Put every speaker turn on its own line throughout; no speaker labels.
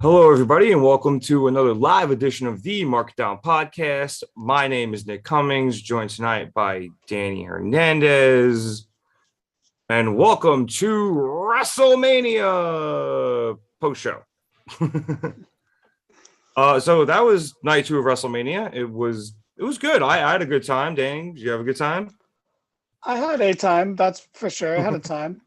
Hello, everybody, and welcome to another live edition of the Markdown Podcast. My name is Nick Cummings, joined tonight by Danny Hernandez, and welcome to WrestleMania post-show. So that was night 2 of WrestleMania. It was good. I had a good time. Danny, did you have a good time?
I had a time, that's for sure. I had a time.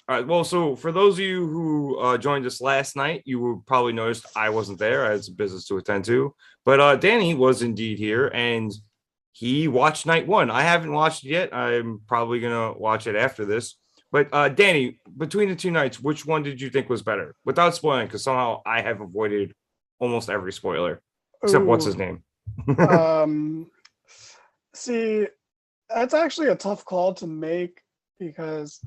All right. Well, so for those of you who joined us last night, you will probably noticed I wasn't there. I had some business to attend to. But Danny was indeed here, and he watched night 1. I haven't watched it yet. I'm probably going to watch it after this. But Danny, between the two nights, which one did you think was better? Without spoiling, because somehow I have avoided almost every spoiler, except what's his name?
See, that's actually a tough call to make because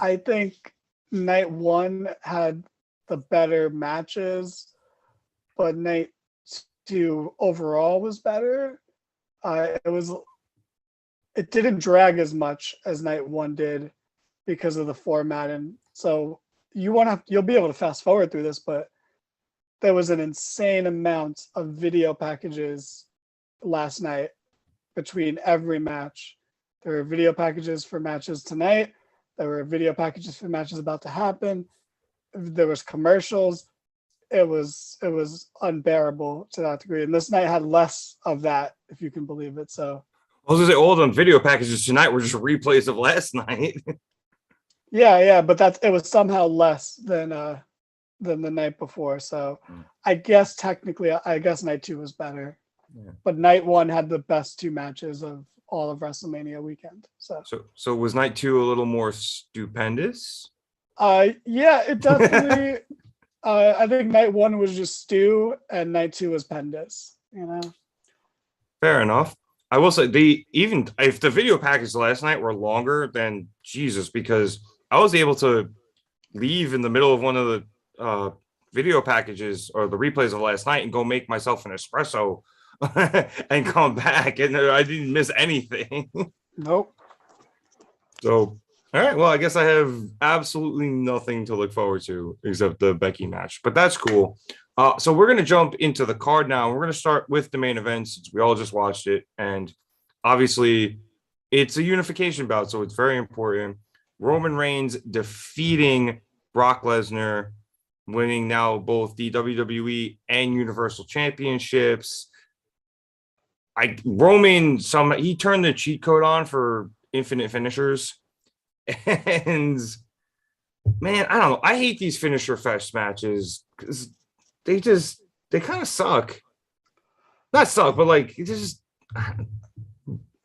I think night 1 had the better matches, but night 2 overall was better. It didn't drag as much as night 1 did because of the format, and so you'll be able to fast forward through this, but there was an insane amount of video packages last night between every match. There were video packages for matches tonight. There were video packages for matches about to happen. There was commercials. It was unbearable to that degree. And this night had less of that, if you can believe it. So
I was going to say all the video packages tonight were just replays of last night.
yeah, but it was somehow less than the night before. So I guess technically, night 2 was better. Yeah. But night 1 had the best 2 matches of all of WrestleMania weekend.
So was night 2 a little more stupendous?
Yeah, it definitely. I think night 1 was just stew, and night 2 was pendus.
Fair enough. I will say even if the video packages last night were longer than Jesus, because I was able to leave in the middle of one of the video packages or the replays of last night and go make myself an espresso and come back, and I didn't miss anything.
Nope.
So, all right. Well, I guess I have absolutely nothing to look forward to except the Becky match, but that's cool. So we're going to jump into the card now. We're going to start with the main event since we all just watched it. And obviously it's a unification bout, so it's very important. Roman Reigns defeating Brock Lesnar, winning now both the WWE and Universal Championships. Roman, he turned the cheat code on for infinite finishers. And man, I don't know. I hate these finisher fest matches because they kind of suck. Not suck, but like just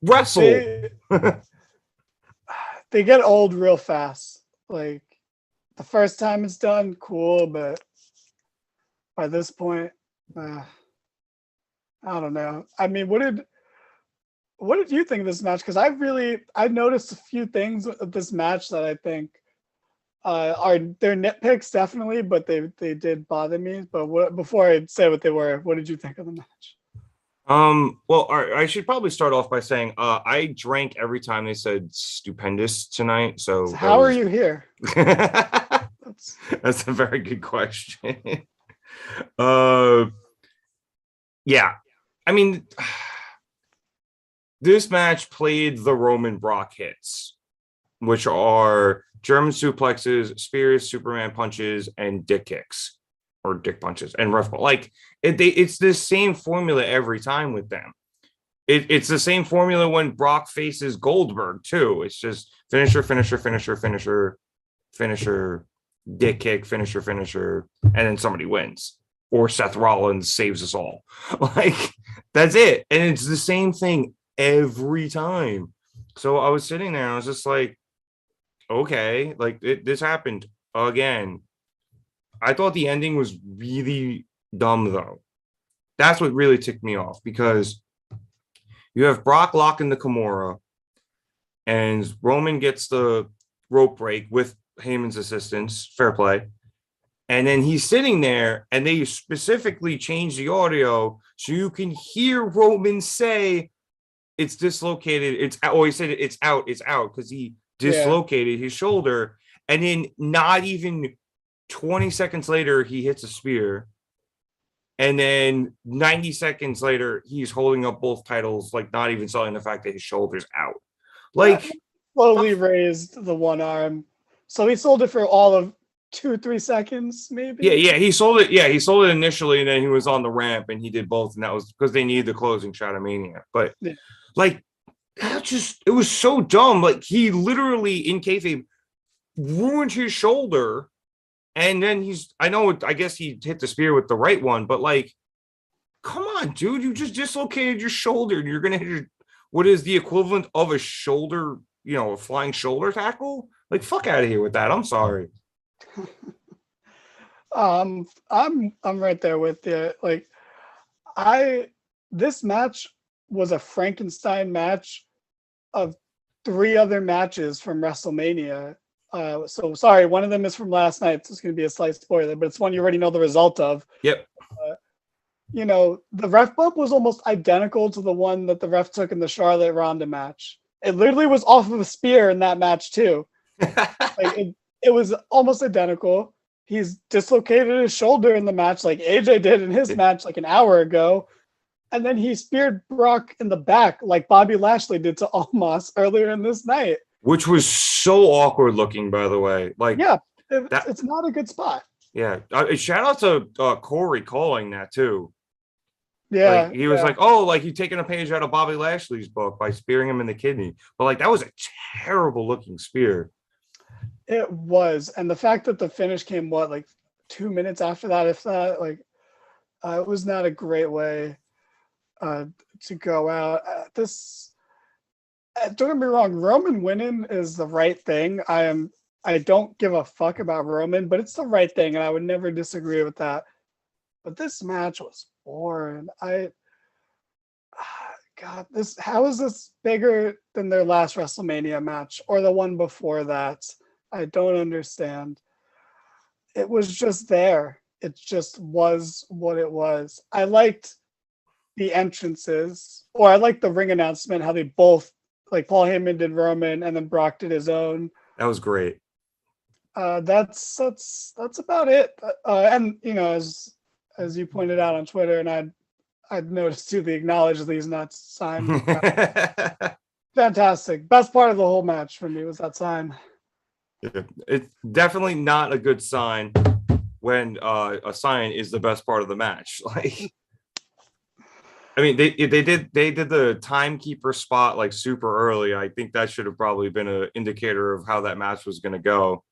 wrestle.
They get old real fast. Like the first time it's done, cool, but by this point, I don't know. I mean, what did you think of this match? Because I noticed a few things of this match that I think they're nitpicks definitely, but they did bother me. But before I say what they were, what did you think of the match?
Well, I should probably start off by saying I drank every time they said stupendous tonight. So
how are you here?
That's a very good question. Yeah. I mean, this match played the Roman Brock hits, which are German suplexes, spears, Superman punches, and dick kicks or dick punches and rough ball. Like it's the same formula every time with them. It's the same formula when Brock faces Goldberg too. It's just finisher, dick kick, finisher, and then somebody wins. Or Seth Rollins saves us all. Like, that's it. And it's the same thing every time. So I was sitting there and I was just like, okay, like this happened again. I thought the ending was really dumb, though. That's what really ticked me off, because you have Brock locking the Kimura, and Roman gets the rope break with Heyman's assistance. Fair play. And then he's sitting there, and they specifically changed the audio so you can hear Roman say it's dislocated. He said it's out, because he dislocated his shoulder, and then not even 20 seconds later, he hits a spear. And then 90 seconds later, he's holding up both titles, like not even selling the fact that his shoulder's out. Like,
slowly raised the one arm. So he sold it for all of 2-3 seconds, maybe.
Yeah, he sold it. Yeah, he sold it initially, and then he was on the ramp, and he did both, and that was because they needed the closing shot of Mania. But like, it was so dumb. Like, he literally in kayfabe ruined his shoulder, and then I guess he hit the spear with the right one, but like, come on, dude, you just dislocated your shoulder, and you're gonna hit what is the equivalent of a shoulder, a flying shoulder tackle? Like, fuck out of here with that. I'm sorry.
I'm right there with you. Like, this match was a Frankenstein match of 3 other matches from WrestleMania. So sorry, one of them is from last night, so it's going to be a slight spoiler, but it's one you already know the result of.
Yep.
The ref bump was almost identical to the one that the ref took in the Charlotte Ronda match. It literally was off of a spear in that match too. Like, it was almost identical. He's dislocated his shoulder in the match like AJ did in his match like an hour ago. And then he speared Brock in the back like Bobby Lashley did to Almas earlier in this night.
Which was so awkward looking, by the way. Like,
yeah, it's not a good spot.
Yeah. Shout out to Corey calling that too.
Yeah.
Like, he was like, oh, like you taking a page out of Bobby Lashley's book by spearing him in the kidney. But like, that was a terrible looking spear.
It was. And the fact that the finish came, like 2 minutes after that, if that, like, it was not a great way to go out. Don't get me wrong, Roman winning is the right thing. I don't give a fuck about Roman, but it's the right thing, and I would never disagree with that. But this match was boring. How is this bigger than their last WrestleMania match or the one before that? I don't understand. It was just there. It just was what it was. I liked the entrances, or I liked the ring announcement, how they both, like Paul Heyman did Roman and then Brock did his own.
That was great.
That's about it. And as you pointed out on Twitter, and I'd noticed too, the acknowledge these nuts sign. Fantastic. Best part of the whole match for me was that sign.
It's definitely not a good sign when a sign is the best part of the match. Like, I mean, they did the timekeeper spot like super early. I think that should have probably been an indicator of how that match was going to go.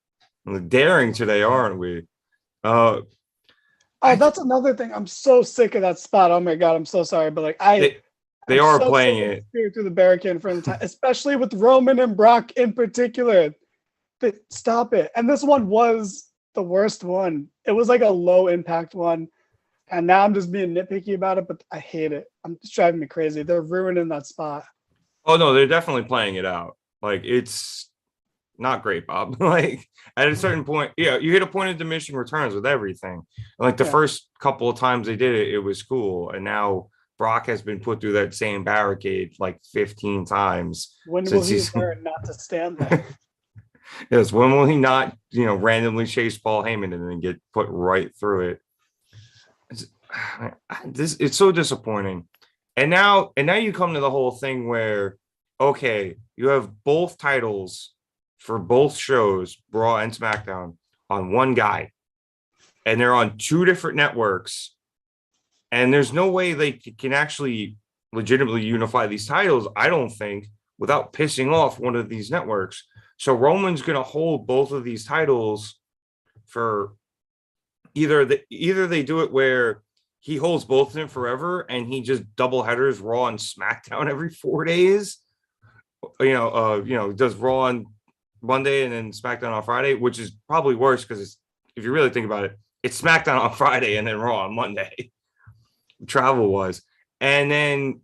We're daring today, aren't we?
That's another thing. I'm so sick of that spot. Oh my god, I'm so sorry, but like
they are so playing it
through the barricade in front of the time, especially with Roman and Brock in particular. Stop it. And this one was the worst one. It was like a low impact one. And now I'm just being nitpicky about it, but I hate it. It's driving me crazy. They're ruining that spot.
Oh no, they're definitely playing it out. Like, it's not great, Bob. Like, at a certain point, you hit a point of diminishing returns with everything. Like, the first couple of times they did it, it was cool. And now Brock has been put through that same barricade like 15 times.
When will he learn not to stand there?
Yes, when will he not, randomly chase Paul Heyman and then get put right through it? It's so disappointing. And now you come to the whole thing where, okay, you have both titles for both shows, Raw and SmackDown, on one guy, and they're on 2 different networks, and there's no way they can actually legitimately unify these titles, I don't think, without pissing off one of these networks. So Roman's going to hold both of these titles for either they do it where he holds both of them forever and he just double headers Raw and SmackDown every 4 days. Does Raw on Monday and then SmackDown on Friday, which is probably worse because if you really think about it, it's SmackDown on Friday and then Raw on Monday, travel-wise. And then,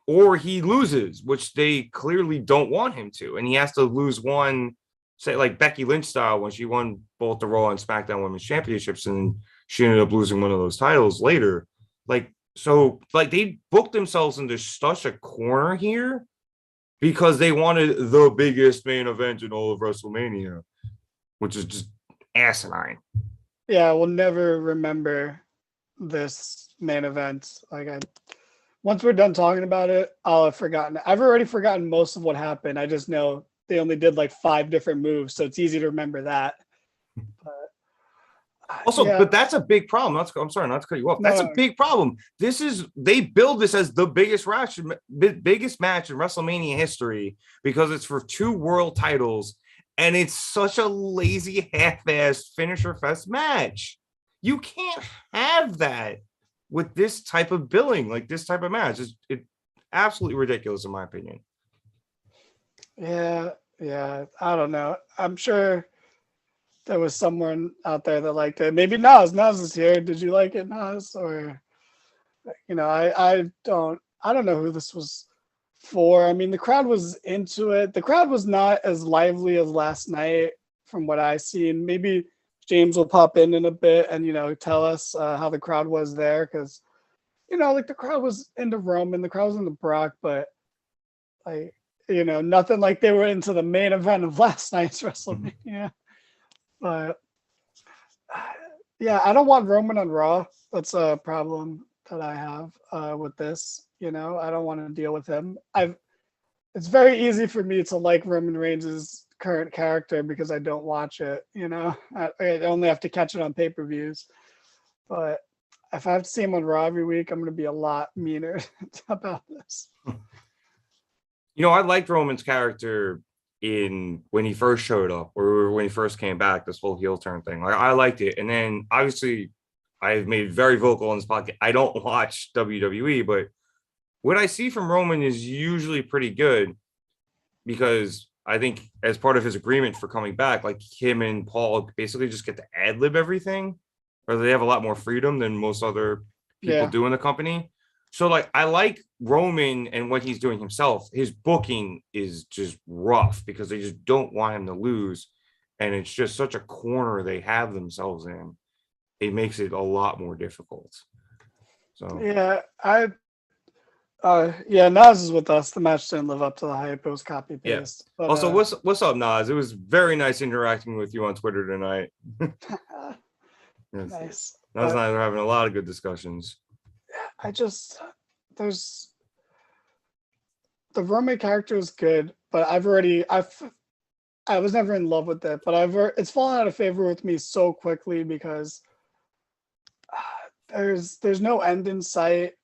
or he loses, which they clearly don't want him to. And he has to lose one, say like Becky Lynch style, when she won both the Raw and SmackDown Women's Championships, and she ended up losing one of those titles later. So they booked themselves into such a corner here because they wanted the biggest main event in all of WrestleMania, which is just asinine.
yeah, we'll never remember this main event. Like once we're done talking about it, I'll have forgotten. I've already forgotten most of what happened. I just know they only did like 5 different moves, so it's easy to remember that. But
Also,
yeah,
but that's a big problem. I'm sorry not to cut you off. That's a
no,
big problem. They build this as the biggest match in WrestleMania history because it's for 2 world titles, and it's such a lazy, half-assed finisher fest match. You can't have that with this type of billing, like this type of match. It's absolutely ridiculous, in my opinion.
yeah. I don't know. I'm sure there was someone out there that liked it. Maybe Nas. Nas is here. Did you like it, Nas? Or I don't know who this was for. I mean, the crowd was into it. The crowd was not as lively as last night, from what I seen. Maybe James will pop in a bit and tell us how the crowd was there, because like the crowd was into Roman, the crowd was into Brock, but like nothing like they were into the main event of last night's WrestleMania. But yeah, I don't want Roman on Raw. That's a problem that I have with this. I don't want to deal with him. It's very easy for me to like Roman Reigns' current character because I don't watch it. I only have to catch it on pay-per-views. But if I have to see him on Raw every week, I'm going to be a lot meaner about this.
I liked Roman's character in when he first showed up or when he first came back, this whole heel turn thing. Like I liked it. And then obviously I've made very vocal on this podcast. I don't watch WWE, but what I see from Roman is usually pretty good because I think as part of his agreement for coming back, like him and Paul basically just get to ad lib everything, or they have a lot more freedom than most other people
Yeah.
do in the company. So like I like Roman and what he's doing himself. His booking is just rough because they just don't want him to lose. And it's just such a corner they have themselves in. It makes it a lot more difficult. So
Yeah, yeah, Nas is with us. The match didn't live up to the hype. It was copy
yeah.
paste. But
Also, what's up, Nas? It was very nice interacting with you on Twitter tonight. Yes.
nice.
Nas and
But
I are having a lot of good discussions.
I just there's the Roman character is good, but I was never in love with it, but it's fallen out of favor with me so quickly because there's no end in sight.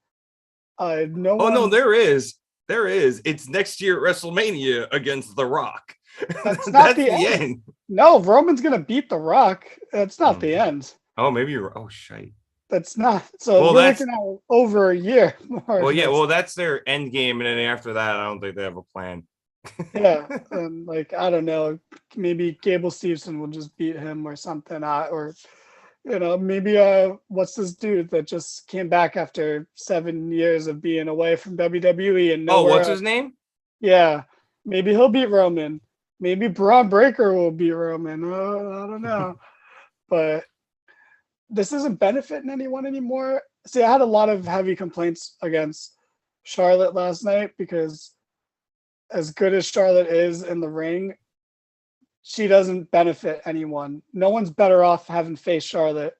No
Oh no,
one's
there is. There is. It's next year at WrestleMania against The Rock.
That's not
That's
the
the
end.
end.
No, Roman's gonna beat The Rock. That's not the end.
Oh, maybe you're. Oh, shite.
That's not. So
Well,
we're
that's
looking at over a year more
well,
of
yeah.
this.
Well, that's their end game, and then after that, I don't think they have a plan.
Yeah, and like I don't know, maybe Gable Steveson will just beat him or something, or maybe what's this dude that just came back after 7 years of being away from WWE and
Oh,
nowhere
what's
else?
his name?
Yeah, maybe he'll beat Roman. Maybe Braun Breaker will beat Roman. I don't know, but this isn't benefiting anyone anymore. See, I had a lot of heavy complaints against Charlotte last night because as good as Charlotte is in the ring, she doesn't benefit anyone. No one's better off having faced Charlotte.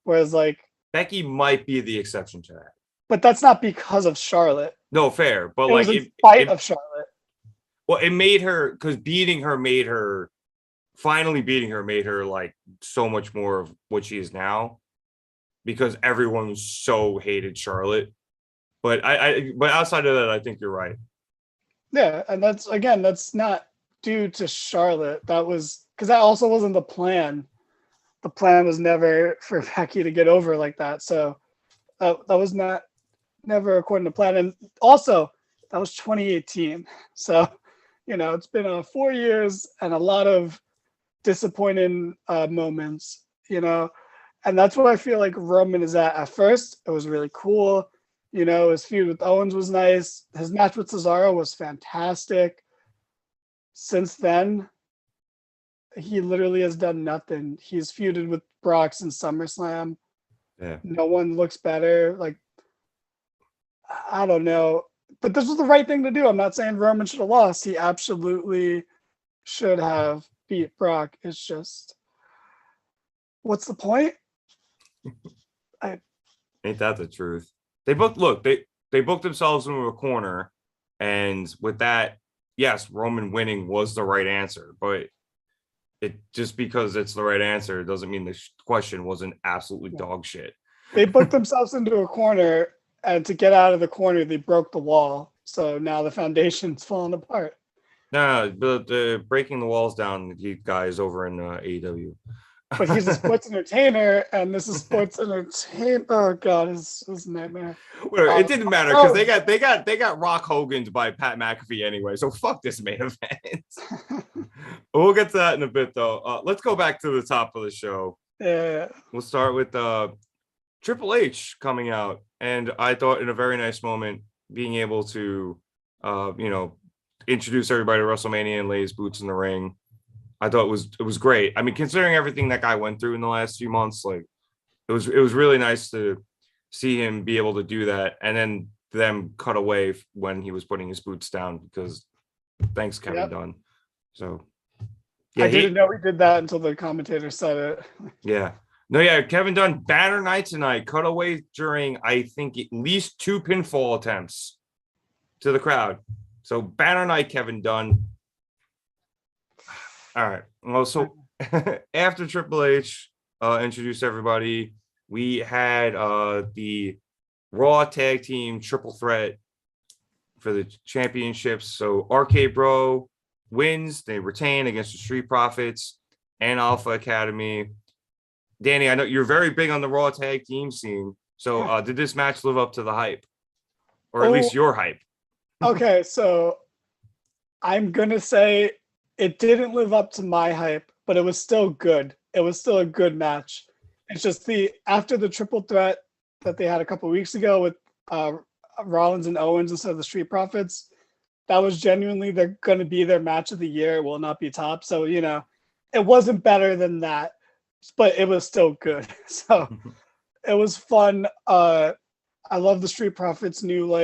Whereas, like,
Becky might be the exception to that.
but that's not because of Charlotte.
No, fair, but
It
like
was in spite
it
of Charlotte.
well, it made her because beating her made her finally beating her made her like so much more of what she is now because everyone so hated Charlotte. But but outside of that, I think you're right.
Yeah, and that's not due to Charlotte. That was because that also wasn't the plan. The plan was never for Becky to get over like that. So that was never according to plan. And also, that was 2018. So, it's been 4 years and a lot of disappointing moments, and that's what I feel like Roman is at. At first, it was really cool. His feud with Owens was nice. His match with Cesaro was fantastic. Since then, he literally has done nothing. He's feuded with Brock in SummerSlam.
Yeah.
No one looks better. Like, I don't know. But this was the right thing to do. I'm not saying Roman should have lost. He absolutely should have beat Brock. It's just what's the point?
Ain't that the truth? They booked themselves into a corner, and with that, yes, Roman winning was the right answer, but it just because it's the right answer doesn't mean the question wasn't absolutely dog shit.
They booked themselves into a corner, and to get out of the corner, they broke the wall. So now the foundation's falling apart.
No, the breaking the walls down, you guys over in AEW.
But he's a sports entertainer, and this is sports entertainment. Oh god, it's a nightmare.
It didn't matter because they got Rock Hogan's by Pat McAfee anyway. So fuck this main event. We'll get to that in a bit though. Let's go back to the top of the show.
Yeah.
We'll start with Triple H coming out, and I thought in a very nice moment being able to, introduce everybody to WrestleMania and lay his boots in the ring. I thought it was great. I mean, considering everything that guy went through in the last few months, like it was really nice to see him be able to do that, and then them cut away when he was putting his boots down because thanks Kevin Dunn. So
yeah, I didn't know he did that until the commentator said it.
Yeah. No, yeah, Kevin Dunn, banner night tonight, cut away during, I think, at least 2 pinfall attempts to the crowd. So banner night, Kevin Dunn. All right. Well, so after Triple H introduced everybody, we had the Raw Tag Team Triple Threat for the championships. So RK Bro wins. They retain against the Street Profits and Alpha Academy. Danny, I know you're very big on the Raw Tag Team scene. So did this match live up to the hype? Or at least your hype?
Okay, so I'm going to say it didn't live up to my hype, but it was still good. It was still a good match. It's just after the triple threat that they had a couple of weeks ago with Rollins and Owens instead of the Street Profits, that was genuinely going to be their match of the year. It will not be top. So, it wasn't better than that, but it was still good. So it was fun. I love the Street Profits' new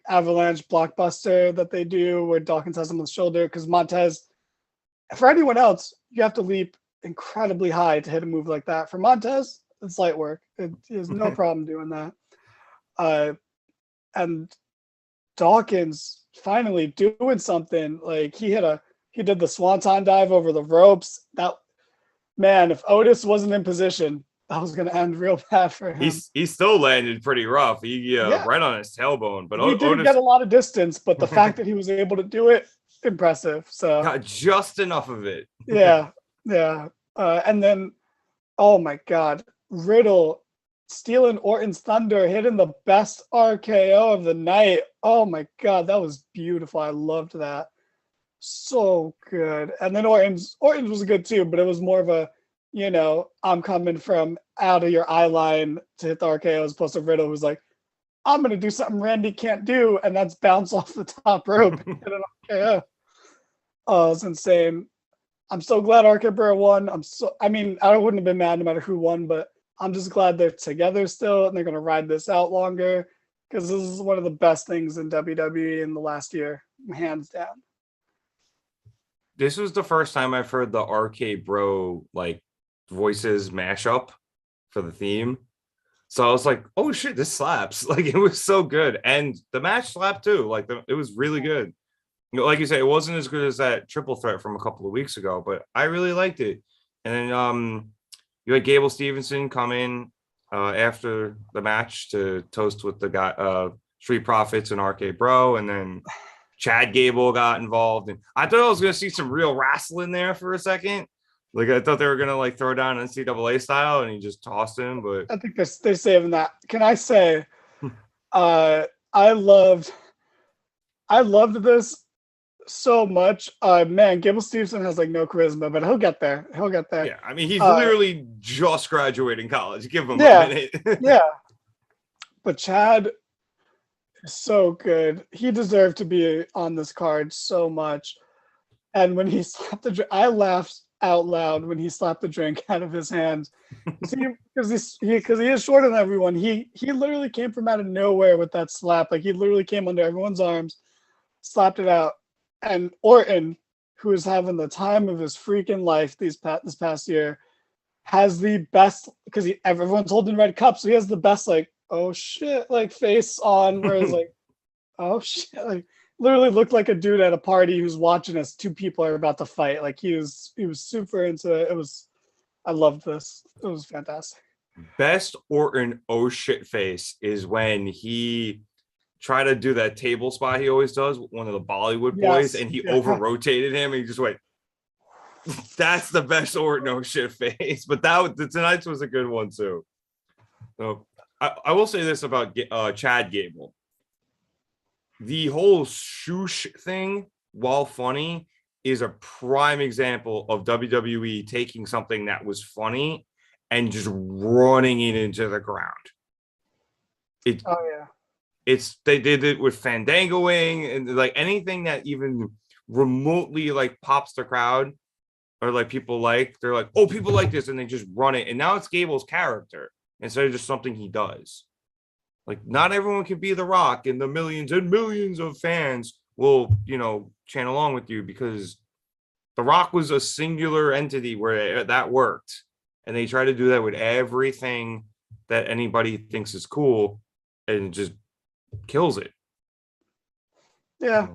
Avalanche blockbuster that they do where Dawkins has him on the shoulder because Montez, for anyone else, you have to leap incredibly high to hit a move like that. For Montez, it's light work. He has no problem doing that. And Dawkins finally doing something. Like he did the swanton dive over the ropes. That man, if Otis wasn't in position, that was going to end real bad for him.
He still landed pretty rough. He right on his tailbone, but
he didn't get a lot of distance. But the fact that he was able to do it, impressive. So
got just enough of it.
yeah. And then, oh my God, Riddle stealing Orton's thunder, hitting the best RKO of the night. Oh my God, that was beautiful. I loved that. So good. And then Orton's was good too, but it was more of a, I'm coming from out of your eye line to hit the RKO as opposed to Riddle, who's like, I'm going to do something Randy can't do, and that's bounce off the top rope and hit an RKO. Oh, it's insane. I'm so glad RK Bro won. I wouldn't have been mad no matter who won, but I'm just glad they're together still and they're going to ride this out longer because this is one of the best things in WWE in the last year, hands down.
This was the first time I've heard the RK Bro voices mashup for the theme. So I was like, oh shit, this slaps. It was so good. And the match slapped too. It was really good. Like you said, it wasn't as good as that triple threat from a couple of weeks ago, but I really liked it. And then you had Gable Stevenson come in after the match to toast with the guy, Street Profits and RK Bro, and then Chad Gable got involved. And I thought I was going to see some real wrestling there for a second. I thought they were going to throw down NCAA style, and he just tossed him. But
I think they're saving that. Can I say, I loved this so much. Man, Gable Stevenson has no charisma, but he'll get there.
Yeah, I mean, he's literally just graduating college. Give him a minute.
Yeah. But Chad is so good. He deserved to be on this card so much. And when he slapped the drink, I laughed out loud when he slapped the drink out of his hand. Because he is shorter than everyone. He literally came from out of nowhere with that slap. He literally came under everyone's arms, slapped it out. And Orton, who is having the time of his freaking life this past year, has the best because everyone's holding red cups, so he has the best like oh shit like face on, whereas like oh shit like literally looked like a dude at a party who's watching us. Two people are about to fight. Like he was super into it. It was I loved this. It was fantastic.
Best Orton oh shit face is when he tried to do that table spot he always does with one of the Bollywood boys, and he over rotated him and he just went. That's the best Orton oh shit face. But tonight's was a good one too. So I will say this about Chad Gable. The whole shoosh thing, while funny, is a prime example of WWE taking something that was funny and just running it into the ground. They did it with Fandangoing and like anything that even remotely like pops the crowd or like people like, they're like, oh, people like this, and they just run it. And now it's Gable's character instead of just something he does. Like, not everyone can be The Rock, and the millions and millions of fans will, chant along with you because The Rock was a singular entity where that worked. And they try to do that with everything that anybody thinks is cool, and it just kills it.
Yeah.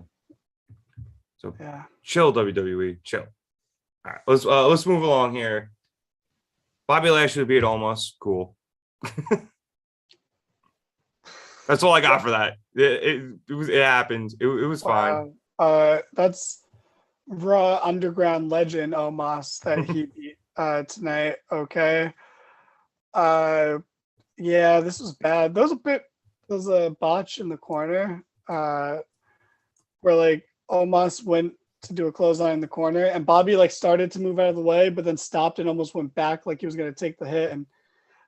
So chill, WWE, chill. All right, let's move along here. Bobby Lashley beat Omos, cool. That's all I got for that. It happened. It was fine.
That's Raw Underground legend Omos that he beat tonight. Okay. Yeah, this was bad. There was a botch in the corner where like Omos went to do a clothesline in the corner, and Bobby like started to move out of the way, but then stopped and almost went back like he was going to take the hit, and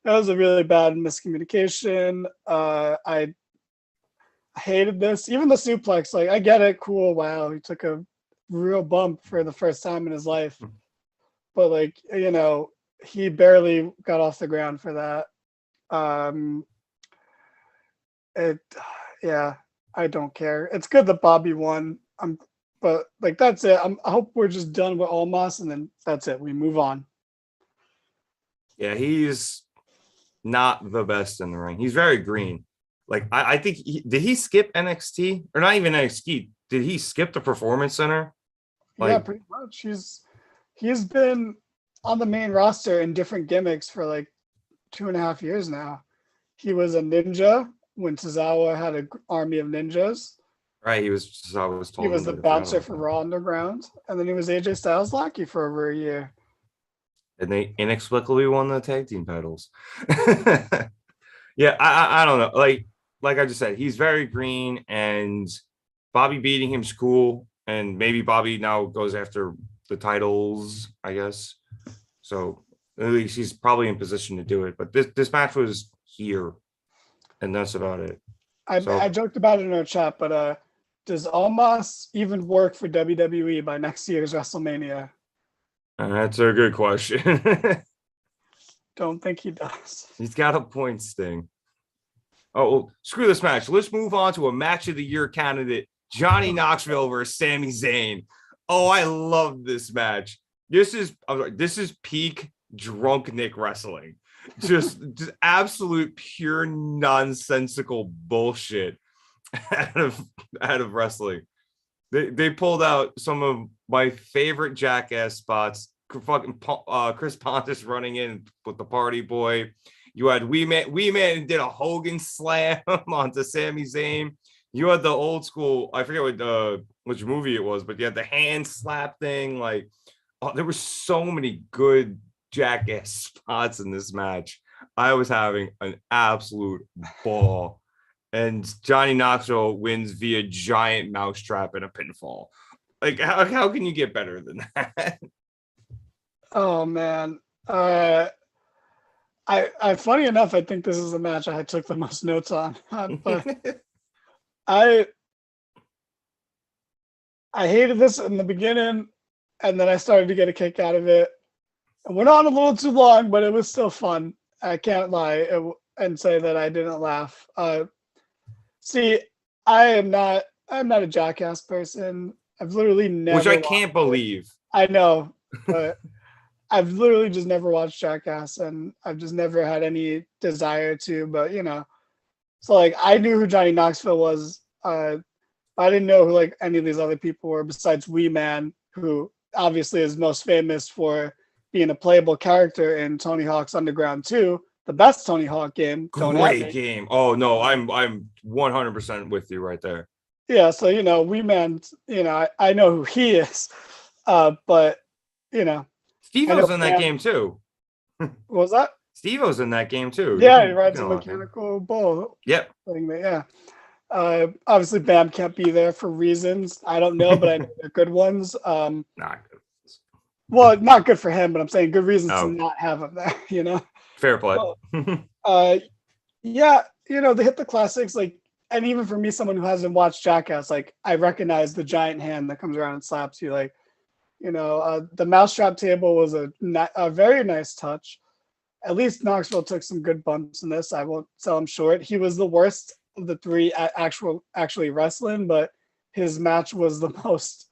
that was a really bad miscommunication. I hated this. Even the suplex, like I get it, cool, wow, he took a real bump for the first time in his life, but like he barely got off the ground for that. I don't care. It's good that Bobby won. But like that's it. I hope we're just done with Omos, and then that's it. We move on.
Yeah, he's not the best in the ring. He's very green. Like I think did he skip NXT or not even NXT? Did he skip the Performance Center?
Yeah, pretty much. He's been on the main roster in different gimmicks for like 2.5 years now. He was a ninja when Tozawa had an army of ninjas.
Right, he was told
he was the bouncer for Raw Underground, and then he was AJ Styles' lackey for over a year.
And they inexplicably won the tag team titles. Yeah, I don't know. Like I just said, he's very green, and Bobby beating him's cool. And maybe Bobby now goes after the titles, I guess. So at least he's probably in position to do it. But this match was here, and that's about it.
I joked about it in our chat, but does Omos even work for WWE by next year's WrestleMania?
That's a good question.
Don't think he does.
He's got a point, Sting. Oh, well, screw this match. Let's move on to a match of the year candidate, Johnny Knoxville versus Sami Zayn. Oh, I love this match. This is peak drunk Nick wrestling. Just absolute pure nonsensical bullshit out of wrestling. They pulled out some of my favorite jackass spots. Fucking Chris Pontius running in with the party boy. You had Wee Man did a Hogan slam onto Sami Zayn. You had the old school, I forget which movie it was, but you had the hand slap thing. Like, there were so many good jackass spots in this match. I was having an absolute ball. And Johnny Knoxville wins via giant mousetrap and a pinfall. Like, how can you get better than that?
Oh man. I funny enough, I think this is the match I took the most notes on. But I hated this in the beginning, and then I started to get a kick out of it. It went on a little too long, but it was still fun. I can't lie and say that I didn't laugh. See, I'm not a jackass person. I've literally never.
Which I can't believe.
I know, but I've literally just never watched Jackass, and I've just never had any desire to. But so like I knew who Johnny Knoxville was. I didn't know who like any of these other people were besides Wee Man, who obviously is most famous for being a playable character in Tony Hawk's Underground 2, the best Tony Hawk game. Don't at
Great
me.
game. Oh no, I'm 100% with you right there.
Yeah, so Wee Man, I know who he is, but I know
Steve-O's in that game too.
what was that?
Steve-O's in that game too.
Yeah, he rides a mechanical bull.
Yep.
Thing, yeah. Obviously, Bam can't be there for reasons I don't know, but I know they're good ones.
Not good.
Well, not good for him, but I'm saying good reasons to not have him there.
Fair play.
Yeah, they hit the classics, like, and even for me, someone who hasn't watched Jackass, like, I recognize the giant hand that comes around and slaps you. Like, the mousetrap table was a very nice touch. At least Knoxville took some good bumps in this. I won't sell him short. He was the worst of the three at actually wrestling, but his match was the most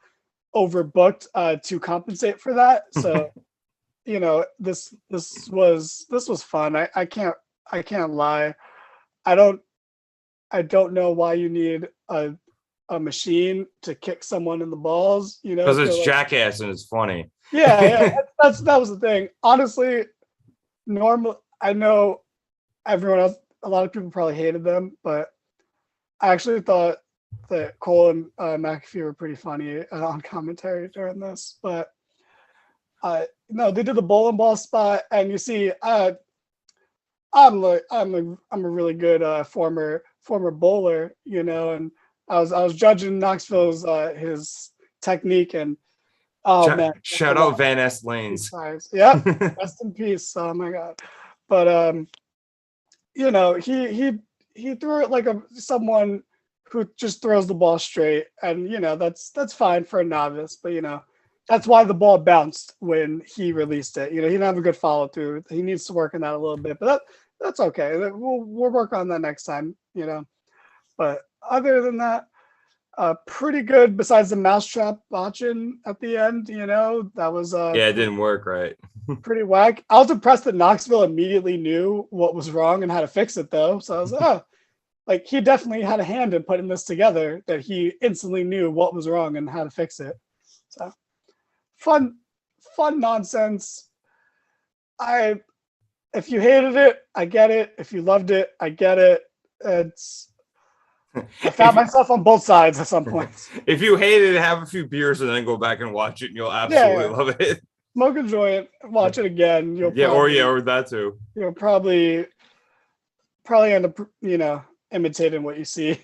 overbooked to compensate for that. So, this was fun. I can't lie. I don't know why you need a machine to kick someone in the balls.
Because it's Jackass and it's funny.
Yeah. That was the thing. Honestly, I know everyone else, a lot of people probably hated them, but I actually thought that Cole and McAfee were pretty funny on commentary during this. But no, they did the bowling ball spot, and you see, I'm a really good former bowler, and I was judging Knoxville's his technique, and man,
shout out Van S. Lanes.
Yeah, rest in peace. Oh my god. But he threw it like someone who just throws the ball straight, and that's fine for a novice, but that's why the ball bounced when he released it. He didn't have a good follow through. He needs to work on that a little bit, but that's okay. We'll work on that next time. But other than that, pretty good. Besides the mousetrap botching at the end, that was
it didn't work right.
Pretty whack. I was impressed that Knoxville immediately knew what was wrong and how to fix it, though. So I was like, he definitely had a hand in putting this together. That he instantly knew what was wrong and how to fix it. So fun nonsense. If you hated it, I get it. If you loved it, I get it. I found myself on both sides at some point.
If you hate it, have a few beers and then go back and watch it, and you'll absolutely love it.
Smoke a joint, watch it again.
Or that too.
You'll probably end up, imitating what you see.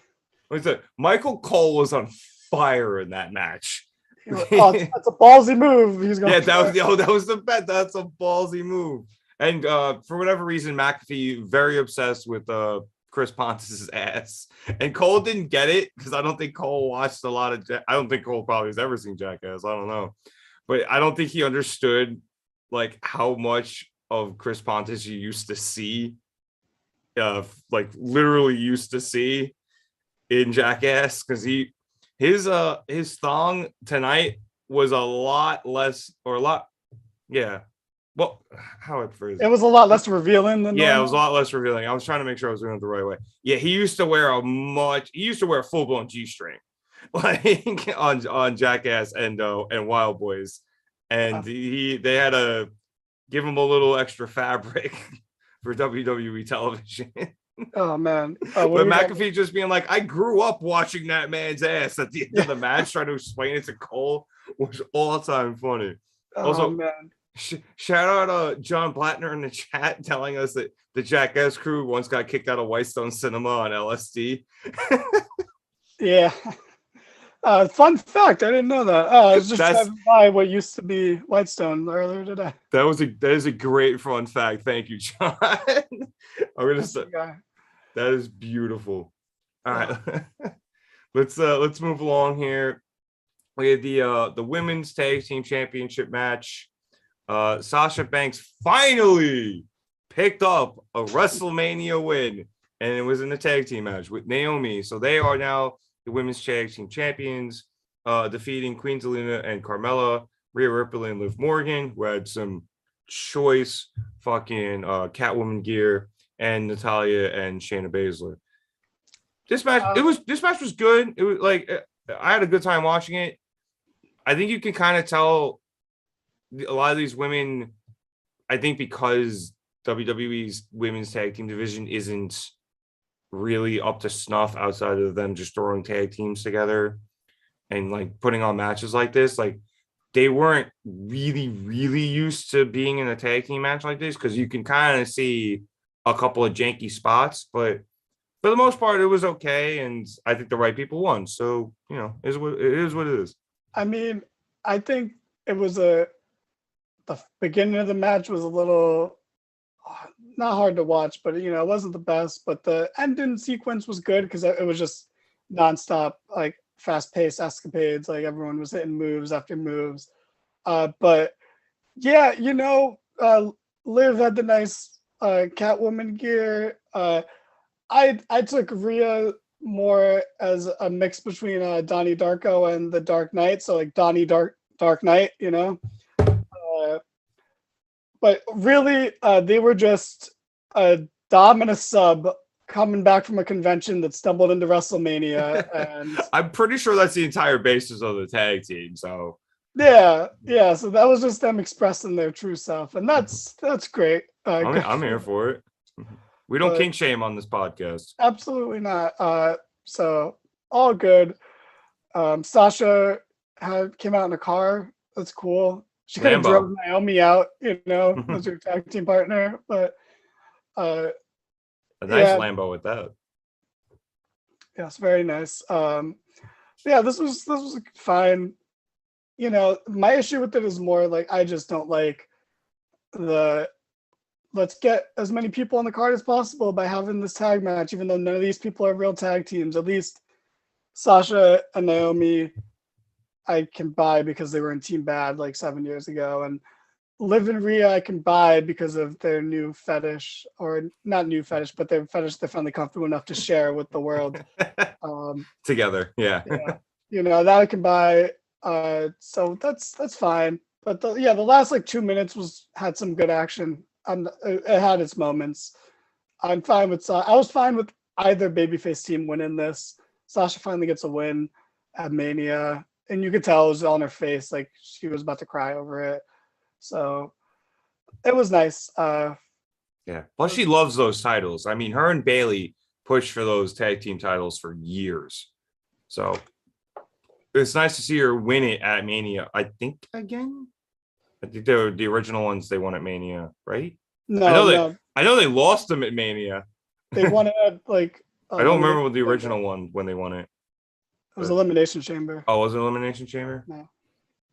Michael Cole was on fire in that match.
That's a ballsy move. He's going.
Yeah, that was the bet. That's a ballsy move. And for whatever reason, McAfee very obsessed with Chris Pontius's ass, and Cole didn't get it because I don't think Cole watched a lot of. I don't think Cole probably has ever seen Jackass. I don't know, but I don't think he understood like how much of Chris Pontius you used to see, like literally used to see in Jackass, because his thong tonight was a lot less or a lot, yeah. Well, how I phrase it.
It was a lot less revealing than normal.
It was a lot less revealing. I was trying to make sure I was doing it the right way. Yeah, he used to wear a full-blown G-string, like on Jackass and Wild Boys, and they had to give him a little extra fabric for WWE television.
Oh man!
But McAfee just being like, I grew up watching that man's ass at the end of the match, trying to explain it to Cole, was all time funny. Also,
man.
Shout out John Plattner in the chat telling us that the Jackass crew once got kicked out of Whitestone Cinema on LSD.
Yeah. Fun fact, I didn't know that. I was just driving by what used to be Whitestone earlier today.
That is a great fun fact. Thank you, John. I'm gonna say that is beautiful. All right. Let's move along here. We had the women's tag team championship match. Sasha Banks finally picked up a WrestleMania win, and it was in a tag team match with Naomi. So they are now the women's tag team champions, defeating Queen Zelina and Carmella, Rhea Ripley and Liv Morgan, who had some choice fucking Catwoman gear and Natalia and Shayna Baszler. This match was good. It was like I had a good time watching it. I think you can kind of tell a lot of these women, I think because WWE's women's tag team division isn't really up to snuff outside of them just throwing tag teams together and like putting on matches like this, like they weren't really used to being in a tag team match like this because you can kind of see a couple of janky spots, but for the most part, it was okay, and I think the right people won. So it is what it is.
I mean, I think it was the beginning of the match was a little not hard to watch, but it wasn't the best. But the ending sequence was good because it was just nonstop, like fast-paced escapades. Like everyone was hitting moves after moves. But yeah, Liv had the nice Catwoman gear. I took Rhea more as a mix between Donnie Darko and the Dark Knight. So like Donnie Dark Knight, but really, they were just a Dom and a sub coming back from a convention that stumbled into WrestleMania. And
I'm pretty sure that's the entire basis of the tag team. So
yeah. So that was just them expressing their true self, and that's great.
I'm here for it. We don't kink shame on this podcast.
Absolutely not. So all good. Sasha came out in a car. That's cool. She could have drove Naomi out, as her tag team partner, but
a nice Lambo with that.
Yes, very nice. This was fine. My issue with it is more like I just don't like let's get as many people on the card as possible by having this tag match, even though none of these people are real tag teams. At least Sasha and Naomi I can buy because they were in Team Bad like 7 years ago, and Liv and Rhea I can buy because of their new fetish, or not new fetish, but their fetish they're finally comfortable enough to share with the world.
Together, yeah.
That I can buy. So that's fine. But the last like 2 minutes had some good action. It had its moments. I'm fine with I was fine with either babyface team winning this. Sasha finally gets a win at Mania, and you could tell it was on her face, like she was about to cry over it. So it was nice.
Yeah. Plus, she loves those titles. I mean, her and Bayley pushed for those tag team titles for years. So it's nice to see her win it at Mania. I think again. I think they were the original ones they won at Mania, right?
No,
I know they lost them at Mania.
They won it at like.
I don't remember what the original one when they won it.
It was Elimination Chamber.
Oh, was it Elimination Chamber?
No.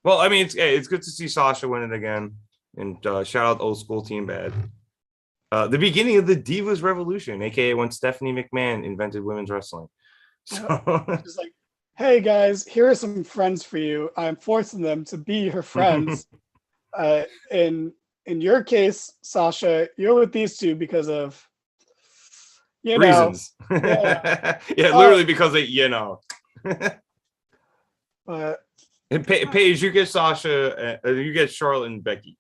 Well, I mean, it's good to see Sasha win it again, and shout out old school Team Bad. The beginning of the Divas Revolution, aka when Stephanie McMahon invented women's wrestling. So
it's like, hey guys, here are some friends for you. I'm forcing them to be her friends. In your case, Sasha, you're with these two because of
reasons. Literally because of But and Paige, you get Sasha, you get Charlotte and Becky.